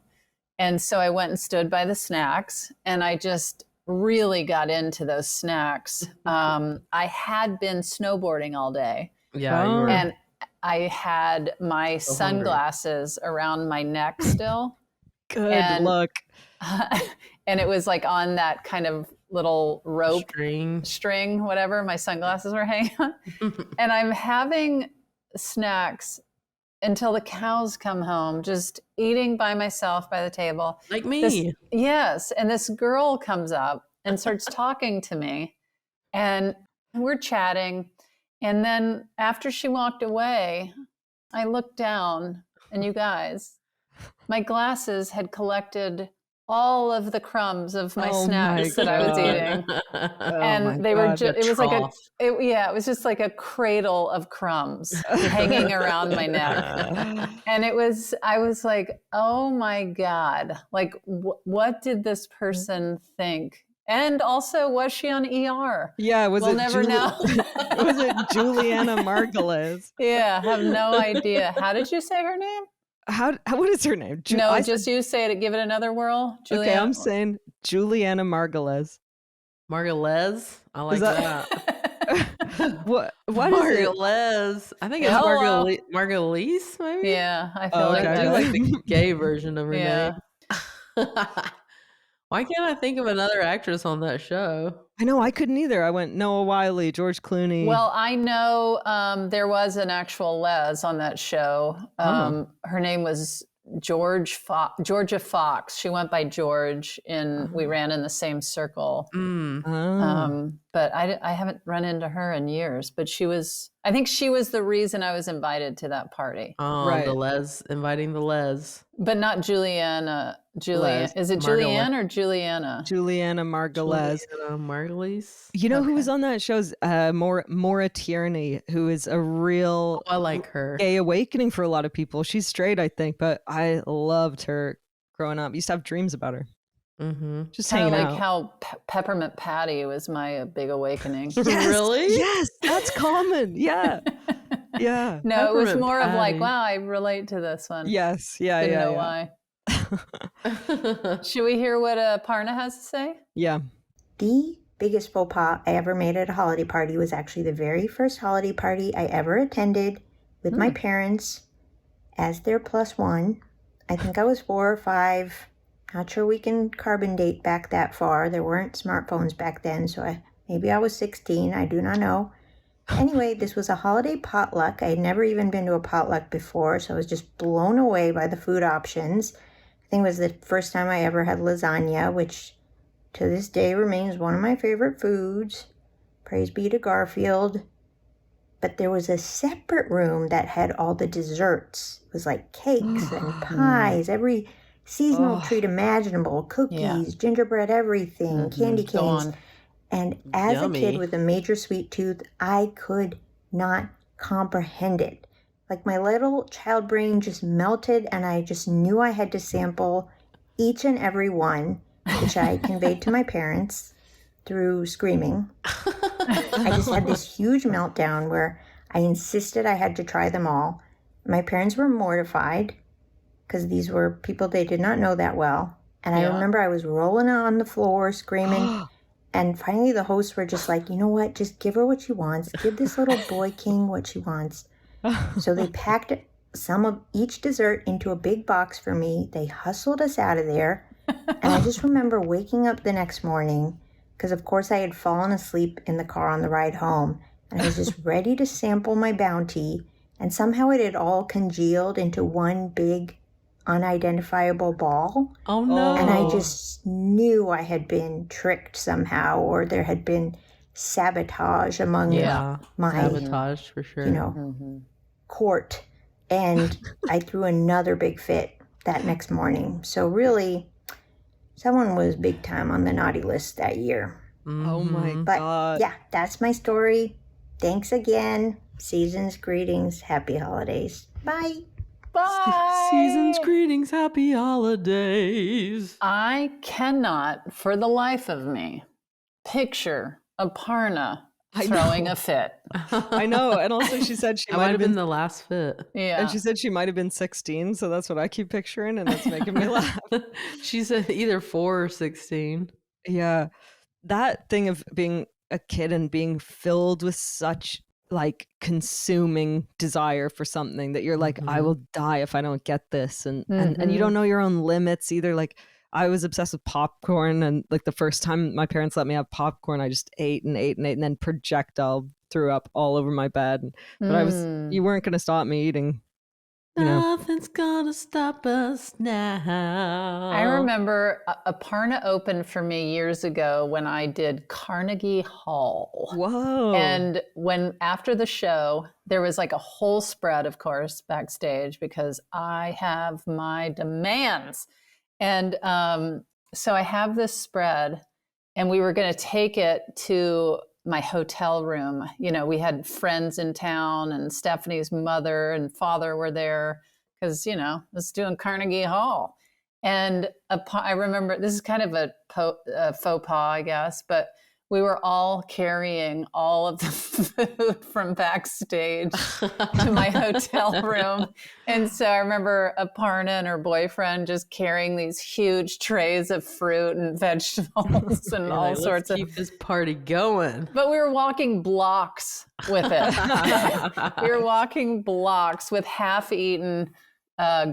And so I went and stood by the snacks, and I just really got into those snacks. I had been snowboarding all day. Yeah. You were And I had my so sunglasses around my neck still. Good luck. And it was like on that kind of little rope string, whatever my sunglasses were hanging on. And I'm having snacks until the cows come home, just eating by myself by the table. Like me. Yes. And this girl comes up and starts talking to me, and we're chatting. And then after she walked away, I looked down, and you guys, my glasses had collected all of the crumbs of my snacks that I was eating. And they were just, it was like it was just like a cradle of crumbs hanging around my neck. And I was like, oh my God, like what did this person think? And also, was she on ER? Yeah, we'll never know. Was it Juliana Margulies? Yeah, I have no idea. How did you say her name? What is her name? You say it. Give it another whirl. Juliana. Okay, I'm saying Juliana Margulies. Margulies? I like that. What Margulies? I think it's Margulies, maybe? Yeah, I feel like I that. do like the gay version of her name. Why can't I think of another actress on that show? I know, I couldn't either. I went Noah Wyle, George Clooney. Well, I know there was an actual Les on that show. Her name was Georgia Fox. She went by George, and we ran in the same circle. But I haven't run into her in years. But I think she was the reason I was invited to that party. Oh, right. The Les, inviting the Les. But not Juliana. Is it Julianne or Juliana? Juliana Margulies. Juliana Margulies. You know who was on that show? Maura Tierney, who is a real I like her. Gay awakening for a lot of people. She's straight, I think, but I loved her growing up. Used to have dreams about her. Just hanging out. Like how Peppermint Patty was my big awakening. Yes, really? Yes, that's common. Yeah. Yeah. No, it was more of like, wow, I relate to this one. Yes. Yeah. Didn't know why. Should we hear what Aparna has to say? Yeah. The biggest faux pas I ever made at a holiday party was actually the very first holiday party I ever attended with my parents as their +1. I think I was 4 or 5. Not sure we can carbon date back that far. There weren't smartphones back then, so maybe I was 16. I do not know. Anyway, this was a holiday potluck. I had never even been to a potluck before, so I was just blown away by the food options. I think it was the first time I ever had lasagna, which to this day remains one of my favorite foods. Praise be to Garfield. But there was a separate room that had all the desserts. It was like cakes and pies, every seasonal treat imaginable, cookies, gingerbread, everything, candy canes. And as a kid with a major sweet tooth, I could not comprehend it. Like my little child brain just melted, and I just knew I had to sample each and every one, which I conveyed to my parents through screaming. I just had this huge meltdown where I insisted I had to try them all. My parents were mortified because these were people they did not know that well. And I remember I was rolling on the floor screaming. And finally the hosts were just like, you know what? Just give her what she wants. Give this little boy king what she wants. So they packed some of each dessert into a big box for me. They hustled us out of there. And I just remember waking up the next morning because, of course, I had fallen asleep in the car on the ride home. And I was just ready to sample my bounty. And somehow it had all congealed into one big unidentifiable ball. Oh no. And I just knew I had been tricked somehow, or there had been sabotage among my sabotage for sure. Court. And I threw another big fit that next morning. So really, someone was big time on the naughty list that year. Oh my But God. yeah, that's my story. Thanks again. Season's greetings. Happy holidays. Bye. Bye. Season's greetings, happy holidays. I cannot, for the life of me, picture Aparna throwing a fit. I know. And also she said she I might have been the last fit. Yeah. and she said she might have been 16, so that's what I keep picturing, and that's making me laugh. She said either 4 or 16. Yeah. That thing of being a kid and being filled with such like consuming desire for something that you're like, I will die if I don't get this. And you don't know your own limits either. Like I was obsessed with popcorn, and like the first time my parents let me have popcorn, I just ate and ate and ate and then projectile threw up all over my bed. But you weren't going to stop me eating. You know. Nothing's gonna stop us now. I remember Aparna opened for me years ago when I did Carnegie Hall. Whoa. And when after the show, there was like a whole spread, of course, backstage because I have my demands. And so I have this spread, and we were going to take it to my hotel room. You know, we had friends in town, and Stephanie's mother and father were there because, you know, let's doing Carnegie Hall. And I remember, this is kind of a faux pas, I guess, but we were all carrying all of the food from backstage to my hotel room. And so I remember Aparna and her boyfriend just carrying these huge trays of fruit and vegetables and all sorts of. Keep this party going. But we were walking blocks with it. We were walking blocks with half-eaten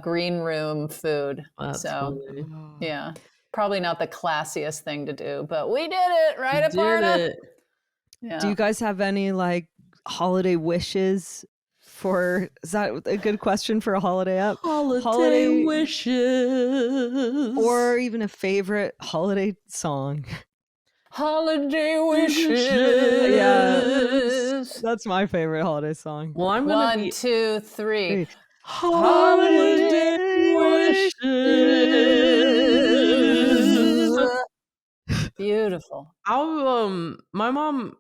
green room food. That's so, funny. yeah. Probably not the classiest thing to do, but we did it, right, Aparna? Yeah. Do you guys have any like holiday wishes for? Is that a good question for a holiday app? Holiday wishes, or even a favorite holiday song. Holiday wishes. Yeah, that's my favorite holiday song. Well, I'm gonna 1, 2, 3. Holiday wishes. Beautiful. My mom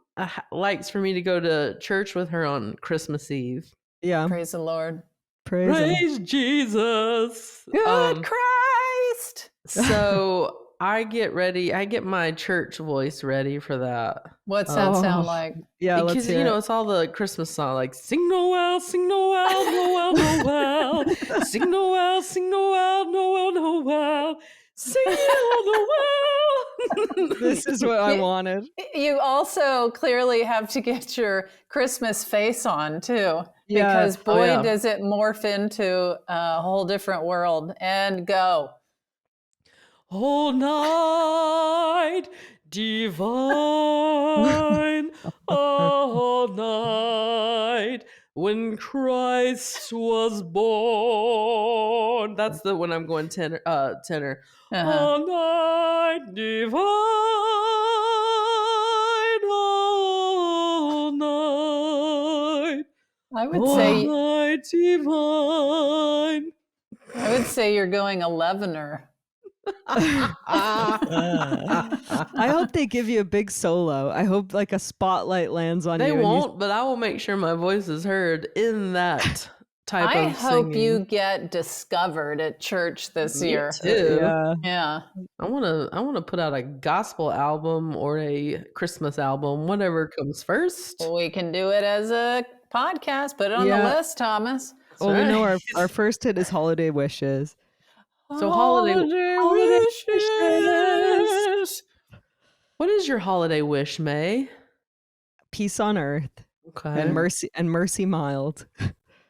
likes for me to go to church with her on Christmas Eve. Yeah. Praise the Lord. Praise Jesus. Good Christ. So I get ready. I get my church voice ready for that. What's that sound like? Yeah, because you know it's all the Christmas song, like sing Noel, Noel, Noel, sing Noel, Noel, Noel, sing Noel. This is what I wanted. You also clearly have to get your Christmas face on too, because boy, does it morph into a whole different world. And go. All night divine, all night when Christ was born. That's the when I'm going tenor. All night divine, all night. I would all say night divine. I would say you're going 11er. I hope they give you a big solo. I hope like a spotlight lands on you. They won't, but I will make sure my voice is heard in that type I of hope singing. you get discovered at church this year. Too. Yeah. I want to put out a gospel album or a Christmas album, whatever comes first. We can do it as a podcast. Put it on the list, Thomas. Well, we know our first hit is Holiday Wishes. So holiday wishes. What is your holiday wish, May? Peace on earth. Okay. And mercy mild.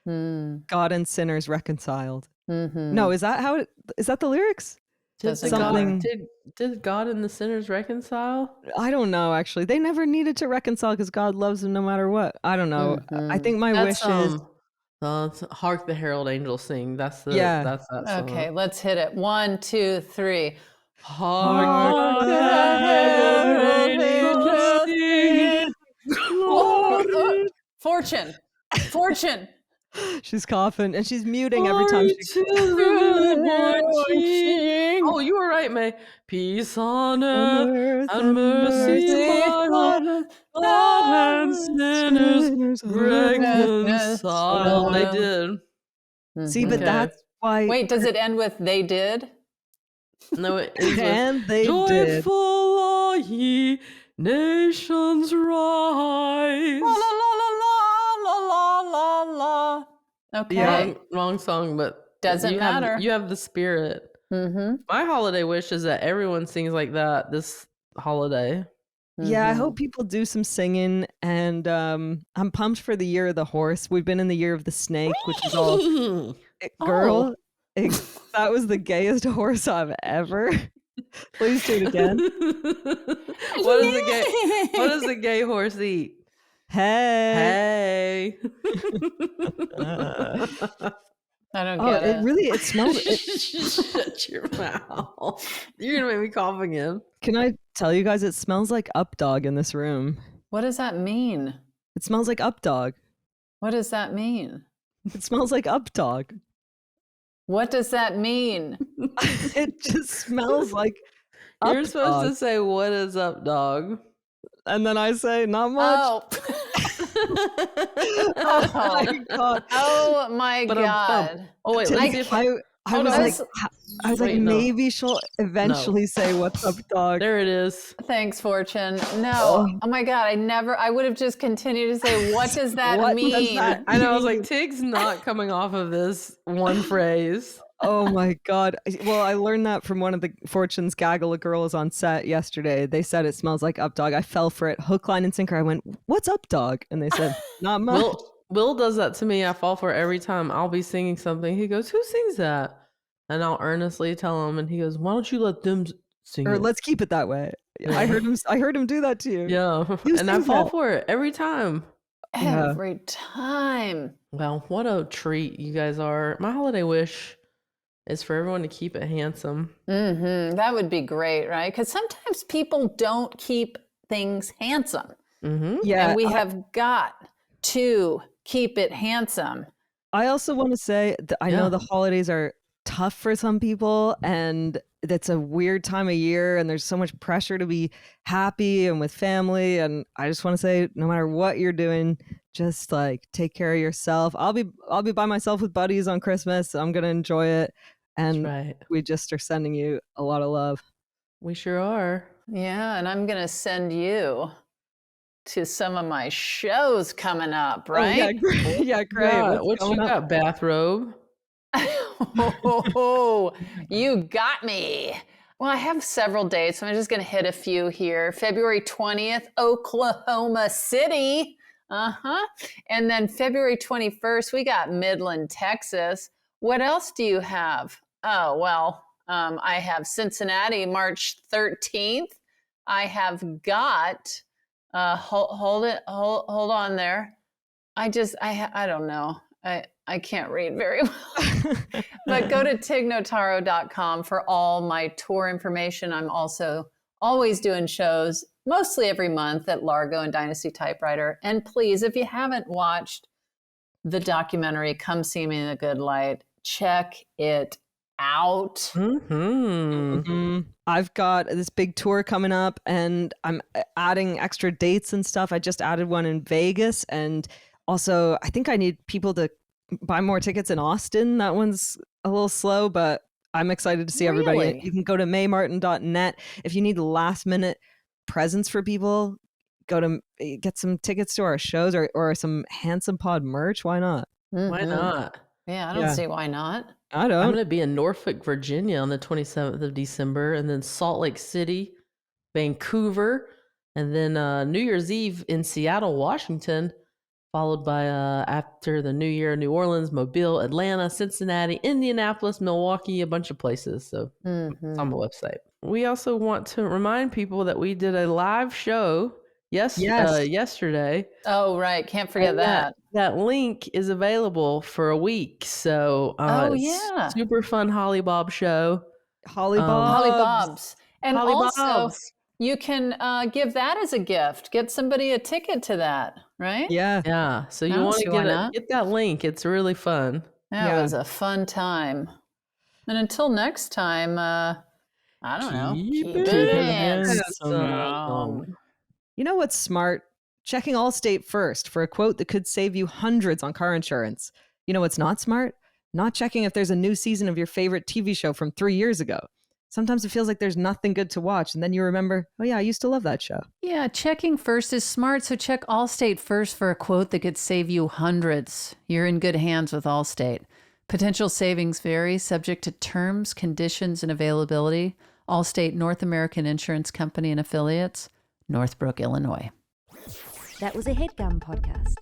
God and sinners reconciled. Mm-hmm. No, is that the lyrics? Did God and the sinners reconcile? I don't know, actually. They never needed to reconcile because God loves them no matter what. I don't know. I think my wish is Hark the Herald Angels Sing. That's that song. Okay, let's hit it. 1, 2, 3. Hark the Herald Angels Sing. Fortune. She's coughing and she's muting every time she. Oh, you were right, May. Peace on earth and mercy on God and sinners reconciled. They did. See, but Okay. that's why. Wait, does it end with they did? No, it ends with, And they did. joyful are ye, nations rise. La la la la la la la la. Okay. Yeah. Wrong song, but Doesn't matter. You have the spirit. Mm-hmm. My holiday wish is that everyone sings like that this holiday. Yeah, I Mm-hmm. hope people do some singing, and I'm pumped for the year of the horse. We've been in the year of the snake, which is all girl. That was the gayest horse I've ever. Please do it again. What does the gay horse eat? Hey. Hey. I don't Oh, get it. it smells. Shut your mouth. You're gonna make me cough again. Can I tell you guys? It smells like Updog in this room. What does that mean? It smells like Updog. What does that mean? It smells like Updog. What does that mean? It just smells like You're supposed to Updog. say, "What is up, dog?" And then I say, not much. Oh. Oh my God. Oh my But God. Oh wait, let's see if I Hold was on. like, I was like, Wait, no. maybe she'll eventually say, "What's up, dog?" there it is. Thanks, Fortune. No. Oh my God. I would have just continued to say, what does that What does mean? that I know. I was like, Tig's not coming off of this one phrase. Oh my God. Well, I learned that from one of the Fortune's gaggle of girls on set yesterday. They said it smells like Updog. I fell for it. Hook, line, and sinker. I went, "What's up, dog?" And they said, "Not much." Will does that to me. I fall for it every time. I'll be singing something. He goes, "Who sings that?" And I'll earnestly tell him, and he goes, "Why don't you let them sing Or it?" let's keep it that way. Yeah. I heard him do that to you. Yeah, Who and I sings fall that? for it every time. Yeah. Every time. Well, what a treat you guys are. My holiday wish is for everyone to keep it handsome. Mm-hmm. That would be great, right? Because sometimes people don't keep things handsome. Mm-hmm. Yeah. And we have got to keep it handsome. I also want to say that I know Yeah. the holidays are tough for some people, and that's a weird time of year, and there's so much pressure to be happy and with family. And I just want to say, no matter what you're doing, just like take care of yourself. I'll be by myself with buddies on Christmas. I'm gonna enjoy it, and Right. we just are sending you a lot of love. We sure are. Yeah, and I'm going to send you to some of my shows coming up, Oh, yeah, right? great. Yeah, great. Yeah, What's what you going up? got, bathrobe? Oh, you got me. Well, I have several dates, so I'm just going to hit a few here. February 20th, Oklahoma City. And then February 21st, we got Midland, Texas. What else do you have? Oh, well, I have Cincinnati, March 13th. I have got, hold on there. I don't know. I can't read very well. But go to tignotaro.com for all my tour information. I'm also always doing shows, mostly every month at Largo and Dynasty Typewriter. And please, if you haven't watched the documentary Come See Me in a Good Light, check it out. Mm-hmm. Mhm. I've got this big tour coming up, and I'm adding extra dates and stuff. I just added one in Vegas, and also I think I need people to buy more tickets in Austin. That one's a little slow, but I'm excited to see everybody. Really? You can go to maymartin.net. If you need last minute presents for people, go to get some tickets to our shows or some Handsome Pod merch. Why not? Why Mhm. not? Yeah, I don't Yeah. see why not. I I'm don't. going to be in Norfolk, Virginia on the 27th of December, and then Salt Lake City, Vancouver, and then New Year's Eve in Seattle, Washington, followed by after the New Year, New Orleans, Mobile, Atlanta, Cincinnati, Indianapolis, Milwaukee, a bunch of places. So it's on the website. We also want to remind people that we did a live show yesterday. Oh, right. Can't forget And that. that link is available for a week. So Oh, it's yeah. super fun Hollybob show. Holly Holly Bobs. Bobs. And Hollybobs. also, you can give that as a gift. Get somebody a ticket to that, right? Yeah. Yeah. So I you don't want see to why not. get that link. It's really fun. That Yeah. was a fun time. And until next time, I don't know. Keep Keep it it handsome. handsome. You know what's smart? Checking Allstate first for a quote that could save you hundreds on car insurance. You know what's not smart? not checking if there's a new season of your favorite TV show from 3 years ago. Sometimes it feels like there's nothing good to watch, and then you remember, oh yeah, I used to love that show. Yeah, checking first is smart, so check Allstate first for a quote that could save you hundreds. You're in good hands with Allstate. Potential savings vary, subject to terms, conditions, and availability. Allstate North American Insurance Company and Affiliates, Northbrook, Illinois. That was a HeadGum podcast.